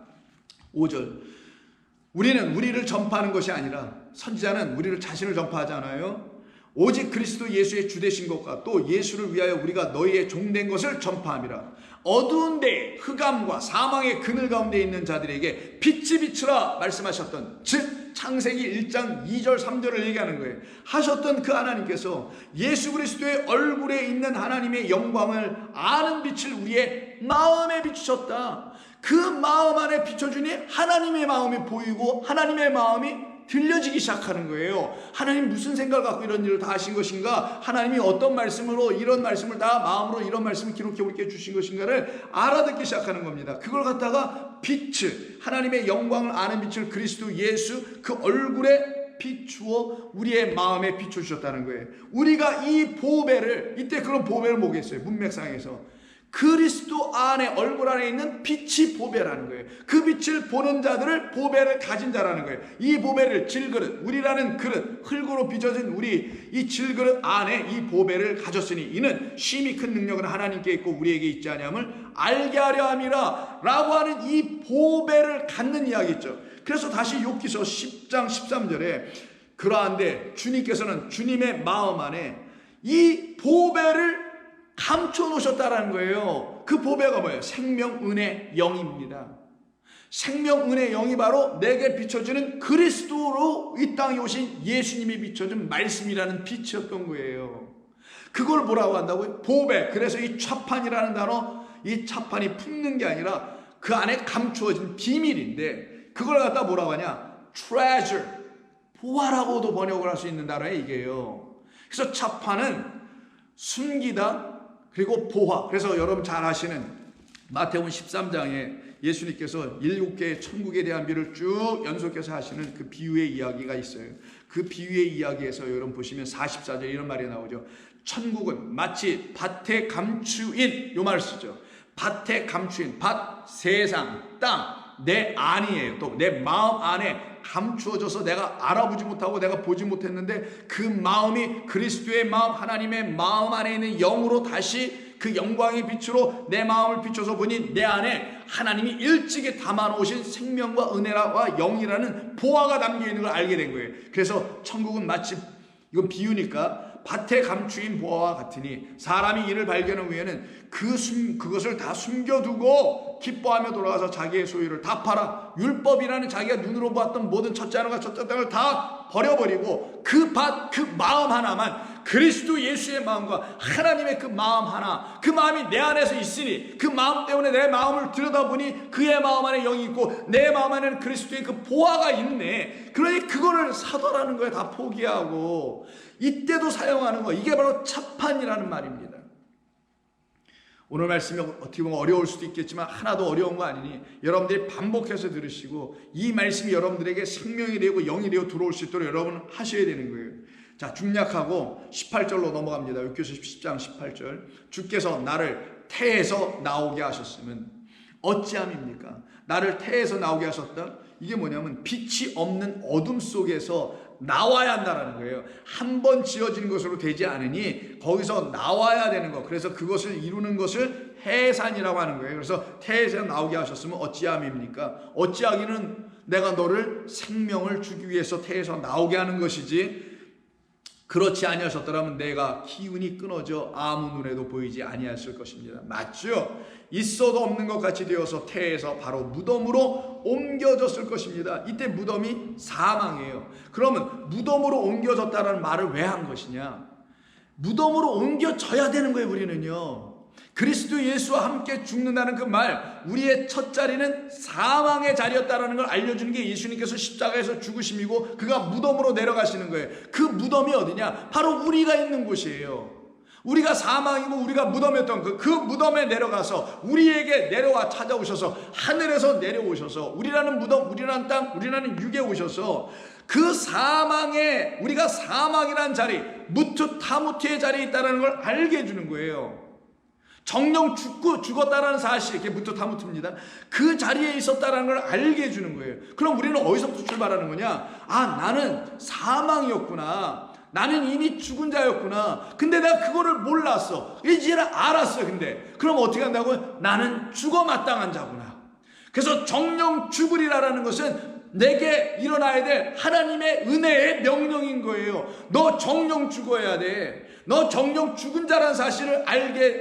5절 우리는 우리를 전파하는 것이 아니라 선지자는 우리를 자신을 전파하잖아요. 오직 그리스도 예수의 주되신 것과 또 예수를 위하여 우리가 너희의 종된 것을 전파함이라. 어두운 데 흑암과 사망의 그늘 가운데 있는 자들에게 빛이 비추라 말씀하셨던, 즉 창세기 1장 2절 3절을 얘기하는 거예요. 하셨던 그 하나님께서 예수 그리스도의 얼굴에 있는 하나님의 영광을 아는 빛을 우리의 마음에 비추셨다. 그 마음 안에 비춰주니 하나님의 마음이 보이고 하나님의 마음이 들려지기 시작하는 거예요. 하나님 무슨 생각을 갖고 이런 일을 다 하신 것인가? 하나님이 어떤 말씀으로 이런 말씀을 다 마음으로 이런 말씀을 기록해 우리에게 주신 것인가를 알아듣기 시작하는 겁니다. 그걸 갖다가 빛을, 하나님의 영광을 아는 빛을 그리스도 예수 그 얼굴에 비추어 우리의 마음에 비춰주셨다는 거예요. 우리가 이 보배를, 이때 그런 보배를 뭐겠어요? 문맥상에서 그리스도 안에, 얼굴 안에 있는 빛이 보배라는 거예요. 그 빛을 보는 자들을 보배를 가진 자라는 거예요. 이 보배를, 질그릇, 우리라는 그릇, 흙으로 빚어진 우리 이 질그릇 안에 이 보배를 가졌으니 이는 심히 큰 능력은 하나님께 있고 우리에게 있지 아니함을 알게 하려 함이라 라고 하는 이 보배를 갖는 이야기 있죠. 그래서 다시 욥기서 10장 13절에 그러한데 주님께서는 주님의 마음 안에 이 보배를 감춰 놓으셨다라는 거예요. 그 보배가 뭐예요? 생명, 은혜, 영입니다. 생명, 은혜, 영이 바로 내게 비춰주는 그리스도로 이 땅에 오신 예수님이 비춰준 말씀이라는 빛이었던 거예요. 그걸 뭐라고 한다고요? 보배. 그래서 이 차판이라는 단어, 이 차판이 품는 게 아니라 그 안에 감추어진 비밀인데 그걸 갖다 뭐라고 하냐? treasure, 보화라고도 번역을 할 수 있는 단어예요, 이게요. 그래서 차판은 숨기다, 그리고 보화. 그래서 여러분 잘 아시는 마태복음 13장에 예수님께서 7개의 천국에 대한 비유를 쭉 연속해서 하시는 그 비유의 이야기가 있어요. 그 비유의 이야기에서 여러분 보시면 44절 이런 말이 나오죠. 천국은 마치 밭에 감추인, 요 말을 쓰죠. 밭에 감추인, 밭, 세상, 땅, 내 안이에요. 또 내 마음 안에 감추어져서 내가 알아보지 못하고 내가 보지 못했는데 그 마음이 그리스도의 마음, 하나님의 마음 안에 있는 영으로 다시 그 영광의 빛으로 내 마음을 비춰서 보니 내 안에 하나님이 일찍이 담아놓으신 생명과 은혜와 영이라는 보화가 담겨있는 걸 알게 된 거예요. 그래서 천국은 마치, 이건 비유니까 밭에 감추인 보화와 같으니 사람이 이를 발견한 후에는 그것을 다 숨겨두고 기뻐하며 돌아가서 자기의 소유를 다 팔아 율법이라는 자기가 눈으로 보았던 모든 첫째 하늘과 첫째 땅을 다 버려버리고 그 밭, 그 마음 하나만, 그리스도 예수의 마음과 하나님의 그 마음 하나, 그 마음이 내 안에서 있으니 그 마음 때문에 내 마음을 들여다보니 그의 마음 안에 영이 있고 내 마음 안에는 그리스도의 그 보화가 있네. 그러니 그거를 사더라는 거에 다 포기하고 이때도 사용하는 거, 이게 바로 차판이라는 말입니다. 오늘 말씀이 어떻게 보면 어려울 수도 있겠지만 하나도 어려운 거 아니니 여러분들이 반복해서 들으시고 이 말씀이 여러분들에게 생명이 되고 영이 되어 들어올 수 있도록 여러분은 하셔야 되는 거예요. 자, 중략하고 18절로 넘어갑니다. 욥기서 10장 18절. 주께서 나를 태에서 나오게 하셨으면 어찌함입니까? 나를 태에서 나오게 하셨다? 이게 뭐냐면 빛이 없는 어둠 속에서 나와야 한다는 거예요. 한 번 지어진 것으로 되지 않으니 거기서 나와야 되는 거. 그래서 그것을 이루는 것을 해산이라고 하는 거예요. 그래서 태에서 나오게 하셨으면 어찌함입니까? 어찌하기는 내가 너를 생명을 주기 위해서 태에서 나오게 하는 것이지 그렇지 아니하셨더라면 내가 기운이 끊어져 아무 눈에도 보이지 아니했을 것입니다. 맞죠? 있어도 없는 것 같이 되어서 태에서 바로 무덤으로 옮겨졌을 것입니다. 이때 무덤이 사망이에요. 그러면 무덤으로 옮겨졌다는 말을 왜 한 것이냐? 무덤으로 옮겨져야 되는 거예요. 우리는요, 그리스도 예수와 함께 죽는다는 그 말, 우리의 첫 자리는 사망의 자리였다는 걸 알려주는 게 예수님께서 십자가에서 죽으심이고 그가 무덤으로 내려가시는 거예요. 그 무덤이 어디냐? 바로 우리가 있는 곳이에요. 우리가 사망이고 우리가 무덤이었던 그 무덤에 내려가서 우리에게 내려와 찾아오셔서 하늘에서 내려오셔서 우리라는 무덤, 우리라는 땅, 우리라는 육에 오셔서 그 사망에, 우리가 사망이라는 자리, 무트 타무트의 자리에 있다는 걸 알게 해주는 거예요. 정령 죽었다라는 사실, 이게 무트타무트입니다. 그 자리에 있었다라는 걸 알게 해주는 거예요. 그럼 우리는 어디서부터 출발하는 거냐? 아, 나는 사망이었구나. 나는 이미 죽은 자였구나. 근데 내가 그거를 몰랐어. 이제는 알았어. 근데 그럼 어떻게 한다고요? 나는 죽어 마땅한 자구나. 그래서 정령 죽으리라는 것은 내게 일어나야 될 하나님의 은혜의 명령인 거예요. 너 정령 죽어야 돼. 너 정령 죽은 자라는 사실을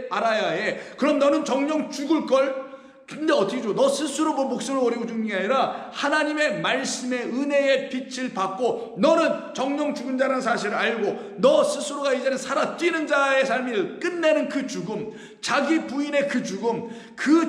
알아야 해. 그럼 너는 정령 죽을 걸. 근데 어떻게 죽어? 너 스스로 뭐 목숨을 버리고 죽는 게 아니라 하나님의 말씀의 은혜의 빛을 받고 너는 정령 죽은 자라는 사실을 알고 너 스스로가 이제는 살아 뛰는 자의 삶을 끝내는 그 죽음, 자기 부인의 그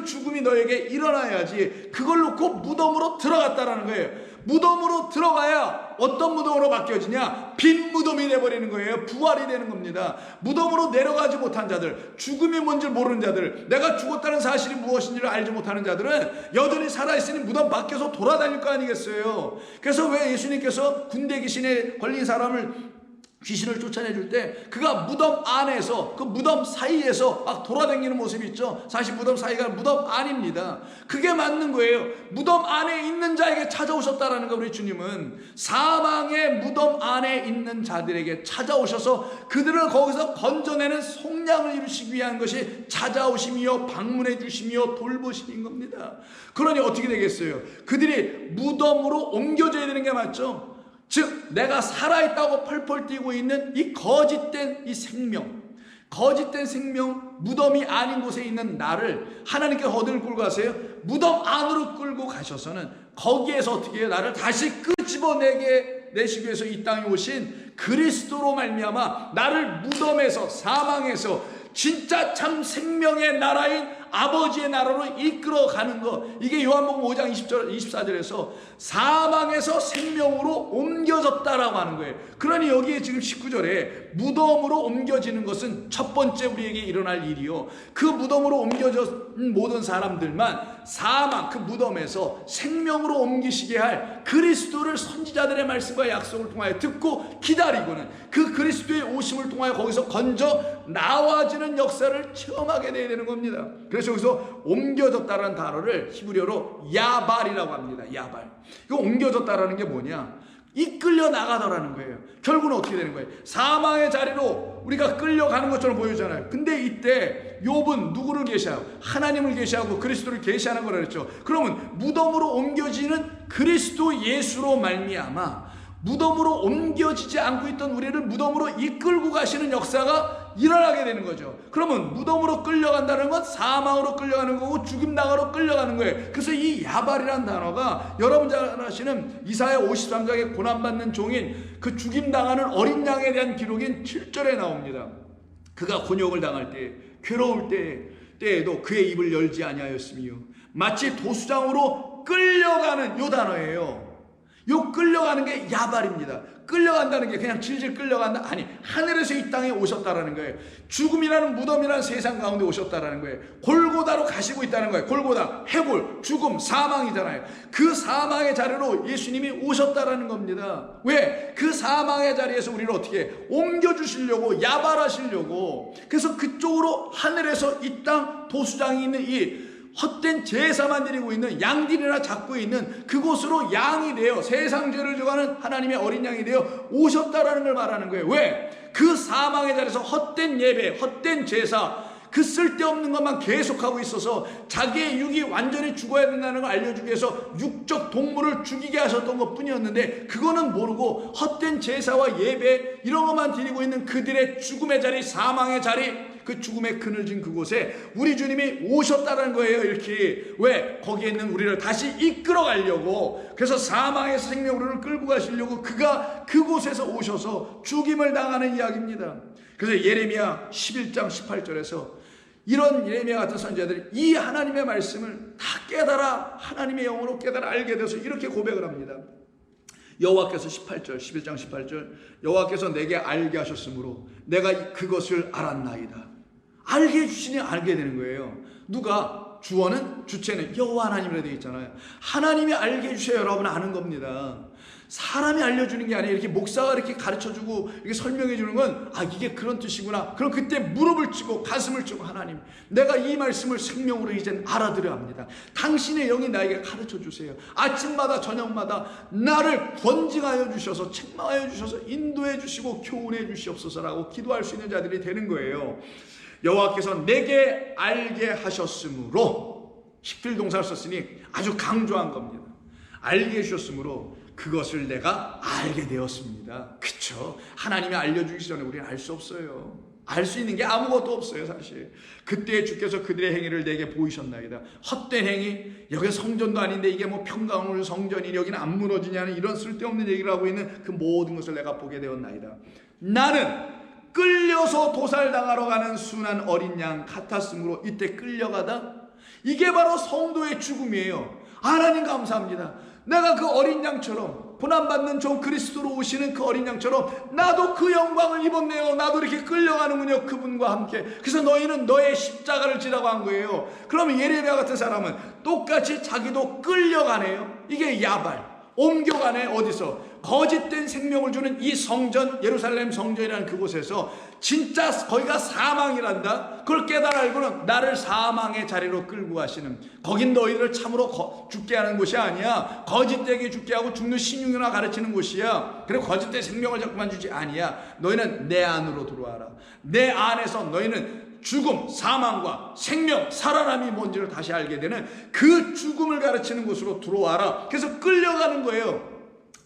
죽음이 너에게 일어나야지. 그걸 놓고 무덤으로 들어갔다라는 거예요. 무덤으로 들어가야 어떤 무덤으로 바뀌어지냐? 빈 무덤이 돼버리는 거예요. 부활이 되는 겁니다. 무덤으로 내려가지 못한 자들, 죽음이 뭔지 모르는 자들, 내가 죽었다는 사실이 무엇인지를 알지 못하는 자들은 여전히 살아있으니 무덤 밖에서 돌아다닐 거 아니겠어요. 그래서 왜 예수님께서 군대 귀신에 걸린 사람을 귀신을 쫓아내줄 때 그가 무덤 안에서, 그 무덤 사이에서 막 돌아다니는 모습이 있죠. 사실 무덤 사이가 무덤 안입니다. 그게 맞는 거예요. 무덤 안에 있는 자에게 찾아오셨다라는 거. 우리 주님은 사망의 무덤 안에 있는 자들에게 찾아오셔서 그들을 거기서 건져내는 속량을 이루시기 위한 것이 찾아오심이요 방문해 주심이요 돌보심인 겁니다. 그러니 어떻게 되겠어요? 그들이 무덤으로 옮겨져야 되는 게 맞죠. 즉 내가 살아있다고 펄펄 뛰고 있는 이 거짓된 이 생명, 거짓된 생명, 무덤이 아닌 곳에 있는 나를 하나님께 어디를 끌고 가세요? 무덤 안으로 끌고 가셔서는 거기에서 어떻게 해요? 나를 다시 끄집어내게 내시기 위해서 이 땅에 오신 그리스도로 말미암아 나를 무덤에서, 사망에서 진짜 참 생명의 나라인 아버지의 나라로 이끌어가는 것, 이게 요한복음 5장 20절, 24절에서 사망에서 생명으로 옮겨졌다라고 하는 거예요. 그러니 여기에 지금 19절에 무덤으로 옮겨지는 것은 첫 번째 우리에게 일어날 일이요, 그 무덤으로 옮겨진 모든 사람들만 사망, 그 무덤에서 생명으로 옮기시게 할 그리스도를 선지자들의 말씀과 약속을 통하여 듣고 기다리고는 그 그리스도의 오심을 통하여 거기서 건져 나와지는 역사를 체험하게 돼야 되는 겁니다. 그래서 여기서 옮겨졌다라는 단어를 히브리어로 야발이라고 합니다. 야발. 이거 옮겨졌다라는 게 뭐냐? 이끌려 나가더라는 거예요. 결국은 어떻게 되는 거예요? 사망의 자리로 우리가 끌려가는 것처럼 보이잖아요. 근데 이때 욥은 누구를 계시하고? 하나님을 계시하고 그리스도를 계시하는 거라 그랬죠. 그러면 무덤으로 옮겨지는 그리스도 예수로 말미암아 무덤으로 옮겨지지 않고 있던 우리를 무덤으로 이끌고 가시는 역사가 일어나게 되는 거죠. 그러면 무덤으로 끌려간다는 건 사망으로 끌려가는 거고 죽임 나가로 끌려가는 거예요. 그래서 이 야발이라는 단어가 여러분 잘 아시는 이사야 53장에 고난받는 종인 그 죽임 당하는 어린 양에 대한 기록인 7절에 나옵니다. 그가 곤욕을 당할 때, 괴로울 때에도 그의 입을 열지 아니하였으며 마치 도수장으로 끌려가는 요 단어예요. 요 끌려가는 게 야발입니다. 끌려간다는 게 그냥 질질 끌려간다, 아니, 하늘에서 이 땅에 오셨다라는 거예요. 죽음이라는 무덤이라는 세상 가운데 오셨다라는 거예요. 골고다로 가시고 있다는 거예요. 골고다, 해골, 죽음, 사망이잖아요. 그 사망의 자리로 예수님이 오셨다라는 겁니다. 왜? 그 사망의 자리에서 우리를 어떻게 옮겨주시려고, 야발하시려고. 그래서 그쪽으로 하늘에서 이 땅 도수장이 있는 이 헛된 제사만 드리고 있는 양들이나 잡고 있는 그곳으로 양이 되어 세상 죄를 져가는 하나님의 어린 양이 되어 오셨다라는 걸 말하는 거예요. 왜? 그 사망의 자리에서 헛된 예배, 헛된 제사, 그 쓸데없는 것만 계속하고 있어서 자기의 육이 완전히 죽어야 된다는 걸 알려주기 위해서 육적 동물을 죽이게 하셨던 것 뿐이었는데, 그거는 모르고 헛된 제사와 예배 이런 것만 드리고 있는 그들의 죽음의 자리, 사망의 자리, 그 죽음의 그늘진 그곳에 우리 주님이 오셨다는 거예요. 이렇게. 왜? 거기에 있는 우리를 다시 이끌어 가려고. 그래서 사망에서 생명으로 끌고 가시려고 그가 그곳에서 오셔서 죽임을 당하는 이야기입니다. 그래서 예레미야 11장 18절에서 이런 예레미야 같은 선지자들이 이 하나님의 말씀을 다 깨달아, 하나님의 영으로 깨달아 알게 돼서 이렇게 고백을 합니다. 여호와께서 18절, 11장 18절, 여호와께서 내게 알게 하셨으므로 내가 그것을 알았나이다. 알게 해주시니 알게 되는 거예요. 누가? 주어는, 주체는 여호와 하나님이라 되어 있잖아요. 하나님이 알게 해주셔야 여러분 아는 겁니다. 사람이 알려주는 게 아니에요. 이렇게 목사가 이렇게 가르쳐주고 이렇게 설명해주는 건, 아, 이게 그런 뜻이구나. 그럼 그때 무릎을 치고 가슴을 치고, 하나님, 내가 이 말씀을 생명으로 이젠 알아들어야 합니다. 당신의 영이 나에게 가르쳐주세요. 아침마다 저녁마다 나를 권징하여 주셔서, 책망하여 주셔서, 인도해 주시고 교훈해 주시옵소서라고 기도할 수 있는 자들이 되는 거예요. 여호와께서 내게 알게 하셨으므로, 식필 동사를 썼으니 아주 강조한 겁니다. 알게 해주셨으므로 그것을 내가 알게 되었습니다. 그쵸? 하나님이 알려주기 전에 우리는 알 수 없어요. 알 수 있는 게 아무것도 없어요, 사실. 그때 주께서 그들의 행위를 내게 보이셨나이다. 헛된 행위, 여기 성전도 아닌데 이게 뭐 평강을 성전이 여기는 안 무너지냐는 이런 쓸데없는 얘기를 하고 있는 그 모든 것을 내가 보게 되었나이다. 나는 끌려서 도살당하러 가는 순한 어린 양 같았으므로 이때 끌려가다, 이게 바로 성도의 죽음이에요. 하나님 감사합니다. 내가 그 어린 양처럼, 고난받는 종 그리스도로 오시는 그 어린 양처럼 나도 그 영광을 입었네요. 나도 이렇게 끌려가는군요, 그분과 함께. 그래서 너희는 너의 십자가를 지라고 한 거예요. 그러면 예레미야 같은 사람은 똑같이 자기도 끌려가네요. 이게 야발, 옮겨가네. 어디서? 거짓된 생명을 주는 이 성전, 예루살렘 성전이라는 그곳에서 진짜 거기가 사망이란다. 그걸 깨달아 알고는 나를 사망의 자리로 끌고 가시는, 거긴 너희를 참으로 죽게 하는 곳이 아니야. 거짓되게 죽게 하고 죽는 신용이나 가르치는 곳이야. 그리고 거짓된 생명을 자꾸만 주지 아니야. 너희는 내 안으로 들어와라. 내 안에서 너희는 죽음, 사망과 생명, 살아남이 뭔지를 다시 알게 되는 그 죽음을 가르치는 곳으로 들어와라. 그래서 끌려가는 거예요.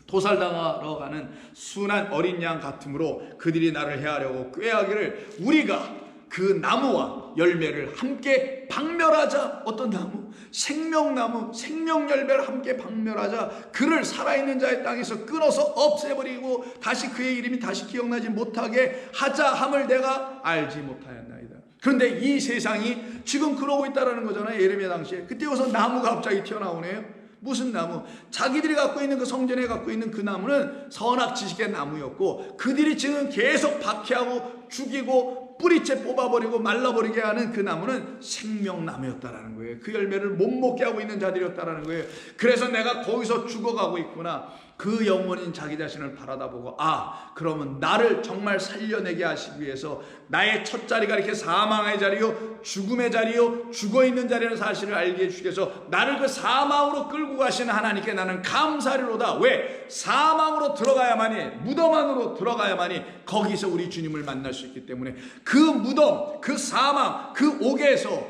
도살당하러 가는 순한 어린 양 같으므로 그들이 나를 해하려고 꾀하기를 우리가 그 나무와 열매를 함께 박멸하자. 어떤 나무? 생명나무, 생명열매를 함께 박멸하자. 그를 살아있는 자의 땅에서 끊어서 없애버리고 다시 그의 이름이 다시 기억나지 못하게 하자 함을 내가 알지 못하였나이다. 그런데 이 세상이 지금 그러고 있다는 거잖아요. 예레미야 당시에. 그때 와서 나무가 갑자기 튀어나오네요. 무슨 나무? 자기들이 갖고 있는 그 성전에 갖고 있는 그 나무는 선악 지식의 나무였고, 그들이 지금 계속 박해하고 죽이고 뿌리째 뽑아버리고 말라버리게 하는 그 나무는 생명나무였다라는 거예요. 그 열매를 못 먹게 하고 있는 자들이었다라는 거예요. 그래서 내가 거기서 죽어가고 있구나. 그 영혼인 자기 자신을 바라다보고, 아, 그러면 나를 정말 살려내게 하시기 위해서 나의 첫 자리가 이렇게 사망의 자리요, 죽음의 자리요, 죽어있는 자리라는 사실을 알게 해주시기 위해서 나를 그 사망으로 끌고 가시는 하나님께 나는 감사리로다. 왜? 사망으로 들어가야만이, 무덤 안으로 들어가야만이 거기서 우리 주님을 만날 수 있기 때문에, 그 무덤, 그 사망, 그 옥에서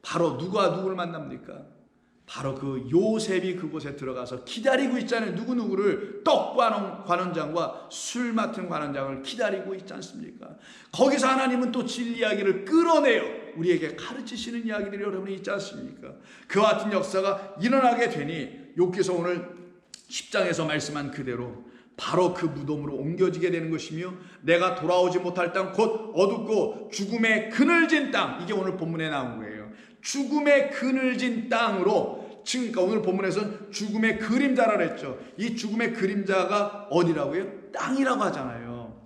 바로 누가 누구를 만납니까? 바로 그 요셉이 그곳에 들어가서 기다리고 있잖아요. 누구누구를, 떡 관원장과 술 맡은 관원장을 기다리고 있지 않습니까? 거기서 하나님은 또 진리 이야기를 끌어내요. 우리에게 가르치시는 이야기들이 여러분이 있지 않습니까? 그와 같은 역사가 일어나게 되니 욥기서 오늘 10장에서 말씀한 그대로 바로 그 무덤으로 옮겨지게 되는 것이며, 내가 돌아오지 못할 땅 곧 어둡고 죽음의 그늘진 땅, 이게 오늘 본문에 나온 거예요. 죽음의 그늘진 땅으로, 그러니까 오늘 본문에서는 죽음의 그림자라 그랬죠. 이 죽음의 그림자가 어디라고요? 땅이라고 하잖아요.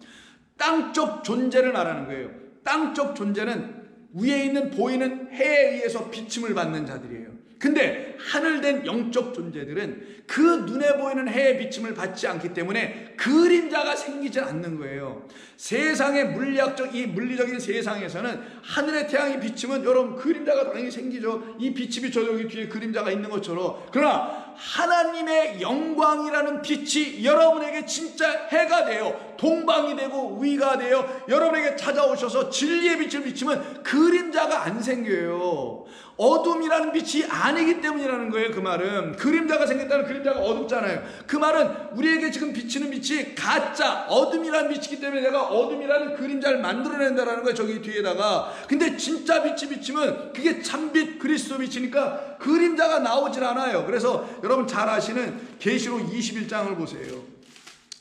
땅적 존재를 말하는 거예요. 땅적 존재는 위에 있는 보이는 해에 의해서 비침을 받는 자들이에요. 근데 하늘된 영적 존재들은 그 눈에 보이는 해의 비침을 받지 않기 때문에 그림자가 생기지 않는 거예요. 세상의 물리학적, 이 물리적인 세상에서는 하늘의 태양이 비치면 여러분 그림자가 당연히 생기죠. 이 빛이 비춰서 여기 뒤에 그림자가 있는 것처럼. 그러나 하나님의 영광이라는 빛이 여러분에게 진짜 해가 되어 동방이 되고 위가 되어 여러분에게 찾아오셔서 진리의 빛을 비치면 그림자가 안 생겨요. 어둠이라는 빛이 아니기 때문이라는 거예요. 그 말은 그림자가 생겼다는, 그림자가 어둡잖아요. 그 말은 우리에게 지금 비치는 빛이 가짜 어둠이라는 빛이기 때문에 내가 어둠이라는 그림자를 만들어낸다라는 거예요. 저기 뒤에다가. 근데 진짜 빛이 비치면 그게 참빛 그리스도 빛이니까 그림자가 나오질 않아요. 그래서 여러분 잘 아시는 계시록 21장을 보세요.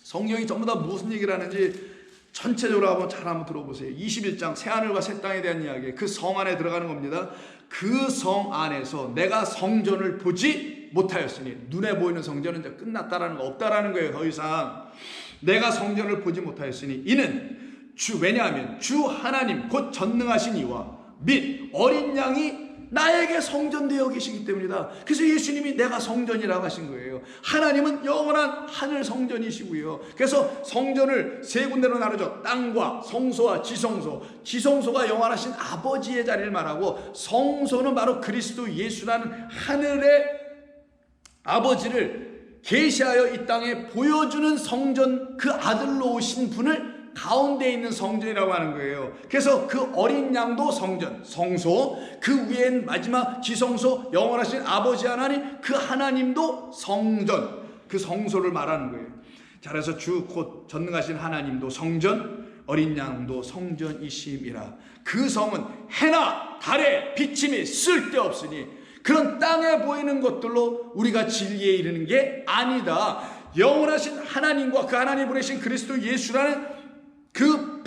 성경이 전부 다 무슨 얘기를 하는지 전체적으로 한번 들어보세요. 21장 새하늘과 새 땅에 대한 이야기, 그 성 안에 들어가는 겁니다. 그 성 안에서 내가 성전을 보지 못하였으니, 눈에 보이는 성전은 이제 끝났다라는 거, 없다라는 거예요. 더 이상 내가 성전을 보지 못하였으니 이는 왜냐하면 주 하나님 곧 전능하신 이와 및 어린 양이 나에게 성전되어 계시기 때문이다. 그래서 예수님이 내가 성전이라고 하신 거예요. 하나님은 영원한 하늘 성전이시고요. 그래서 성전을 세 군데로 나누죠. 땅과 성소와 지성소. 지성소가 영원하신 아버지의 자리를 말하고, 성소는 바로 그리스도 예수라는 하늘의 아버지를 계시하여 이 땅에 보여주는 성전, 그 아들로 오신 분을 가운데 있는 성전이라고 하는 거예요. 그래서 그 어린 양도 성전, 성소, 그 위엔 마지막 지성소, 영원하신 아버지 하나님, 그 하나님도 성전, 그 성소를 말하는 거예요. 자, 그래서 주 곧 전능하신 하나님도 성전, 어린 양도 성전이심이라. 그 성은 해나 달의 비침이 쓸데없으니 그런 땅에 보이는 것들로 우리가 진리에 이르는 게 아니다. 영원하신 하나님과 그 하나님 보내신 그리스도 예수라는 그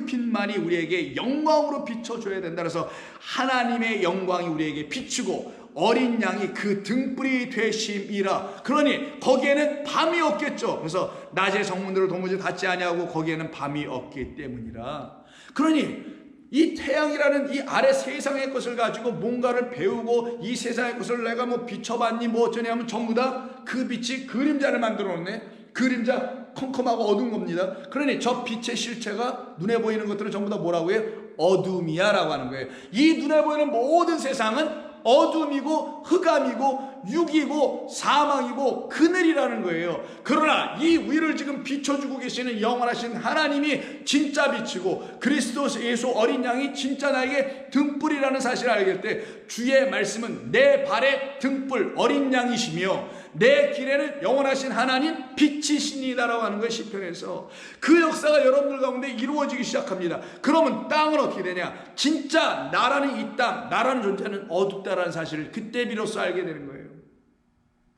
빛만이 우리에게 영광으로 비춰줘야 된다. 그래서 하나님의 영광이 우리에게 비추고 어린 양이 그 등불이 되심이라. 그러니 거기에는 밤이 없겠죠. 그래서 낮의 성문들을 도무지 닫지 아니하고 거기에는 밤이 없기 때문이라. 그러니 이 태양이라는 이 아래 세상의 것을 가지고 뭔가를 배우고 이 세상의 것을 내가 뭐 비춰봤니 뭐 어쩌냐 하면 전부 다 그 빛이 그림자를 만들어 놓네. 그림자 컴컴하고 어두운 겁니다. 그러니 저 빛의 실체가 눈에 보이는 것들은 전부 다 뭐라고 해요? 어둠이야 라고 하는 거예요. 이 눈에 보이는 모든 세상은 어둠이고 흑암이고 육이고 사망이고 그늘이라는 거예요. 그러나 이 위를 지금 비춰주고 계시는 영원하신 하나님이 진짜 빛이고 그리스도 예수 어린 양이 진짜 나에게 등불이라는 사실을 알게 될 때 주의 말씀은 내 발의 등불 어린 양이시며 내 길에는 영원하신 하나님 빛이시니다라고 하는 거예요. 시편에서 그 역사가 여러분들 가운데 이루어지기 시작합니다. 그러면 땅은 어떻게 되냐? 진짜 나라는 이 땅, 나라는 존재는 어둡다라는 사실을 그때 비로소 알게 되는 거예요.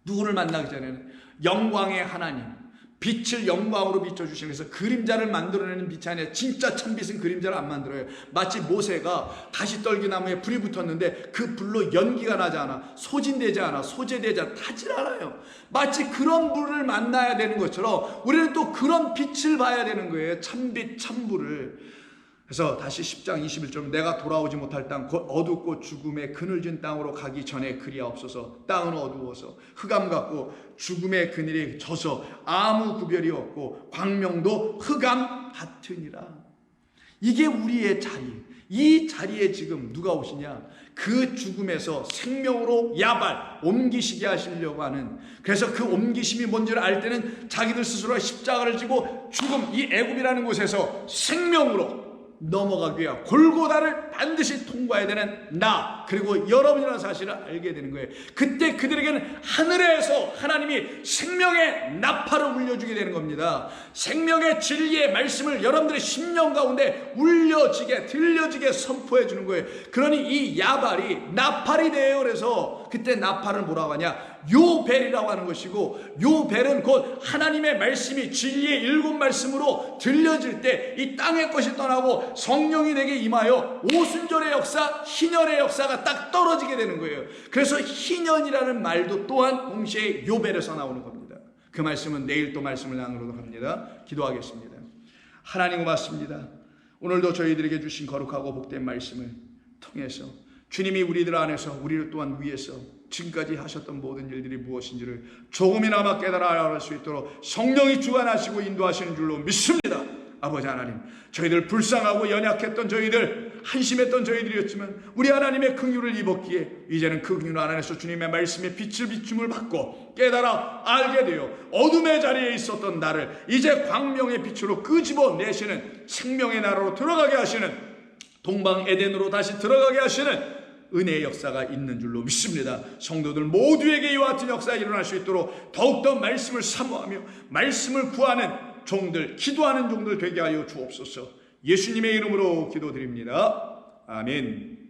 누구를 만나기 전에는 영광의 하나님, 빛을 영광으로 비춰주시는, 그래서 그림자를 만들어내는 빛이 아니라 진짜 참빛은 그림자를 안 만들어요. 마치 모세가 가시떨기나무에 불이 붙었는데 그 불로 연기가 나지 않아, 소진되지 않아, 소재되지 않아, 타질 않아요. 마치 그런 불을 만나야 되는 것처럼 우리는 또 그런 빛을 봐야 되는 거예요. 참빛, 참불을. 그래서 다시 10장 21절 내가 돌아오지 못할 땅 곧 어둡고 죽음의 그늘진 땅으로 가기 전에 그리하옵소서. 땅은 어두워서 흑암 같고 죽음의 그늘이 져서 아무 구별이 없고 광명도 흑암 같으니라. 이게 우리의 자리. 이 자리에 지금 누가 오시냐? 그 죽음에서 생명으로 야발 옮기시게 하시려고 하는, 그래서 그 옮기심이 뭔지를 알 때는 자기들 스스로 십자가를 지고 죽음, 이 애굽이라는 곳에서 생명으로 넘어가기 위해 골고다를 반드시 통과해야 되는 나, 그리고 여러분이라는 사실을 알게 되는 거예요. 그때 그들에게는 하늘에서 하나님이 생명의 나팔을 울려주게 되는 겁니다. 생명의 진리의 말씀을 여러분들의 심령 가운데 울려지게, 들려지게 선포해 주는 거예요. 그러니 이 야발이 나팔이 돼요. 그래서 그때 나팔을 뭐라고 하냐? 요벨이라고 하는 것이고, 요벨은 곧 하나님의 말씀이 진리의 일곱 말씀으로 들려질 때 이 땅의 것이 떠나고 성령이 내게 임하여 오순절의 역사, 희년의 역사가 딱 떨어지게 되는 거예요. 그래서 희년이라는 말도 또한 동시에 요벨에서 나오는 겁니다. 그 말씀은 내일 또 말씀을 나누도록 합니다. 기도하겠습니다. 하나님 고맙습니다. 오늘도 저희들에게 주신 거룩하고 복된 말씀을 통해서 주님이 우리들 안에서, 우리를 또한 위해서 지금까지 하셨던 모든 일들이 무엇인지를 조금이나마 깨달아 알 수 있도록 성령이 주관하시고 인도하시는 줄로 믿습니다. 아버지 하나님, 저희들 불쌍하고 연약했던 저희들, 한심했던 저희들이었지만 우리 하나님의 긍휼을 입었기에 이제는 그 긍휼 안에서 주님의 말씀의 빛을 비춤을 받고 깨달아 알게 되어 어둠의 자리에 있었던 나를 이제 광명의 빛으로 끄집어내시는, 생명의 나라로 들어가게 하시는, 동방 에덴으로 다시 들어가게 하시는 은혜의 역사가 있는 줄로 믿습니다. 성도들 모두에게 이와 같은 역사가 일어날 수 있도록 더욱더 말씀을 사모하며 말씀을 구하는 종들, 기도하는 종들 되게 하여 주옵소서. 예수님의 이름으로 기도드립니다. 아멘.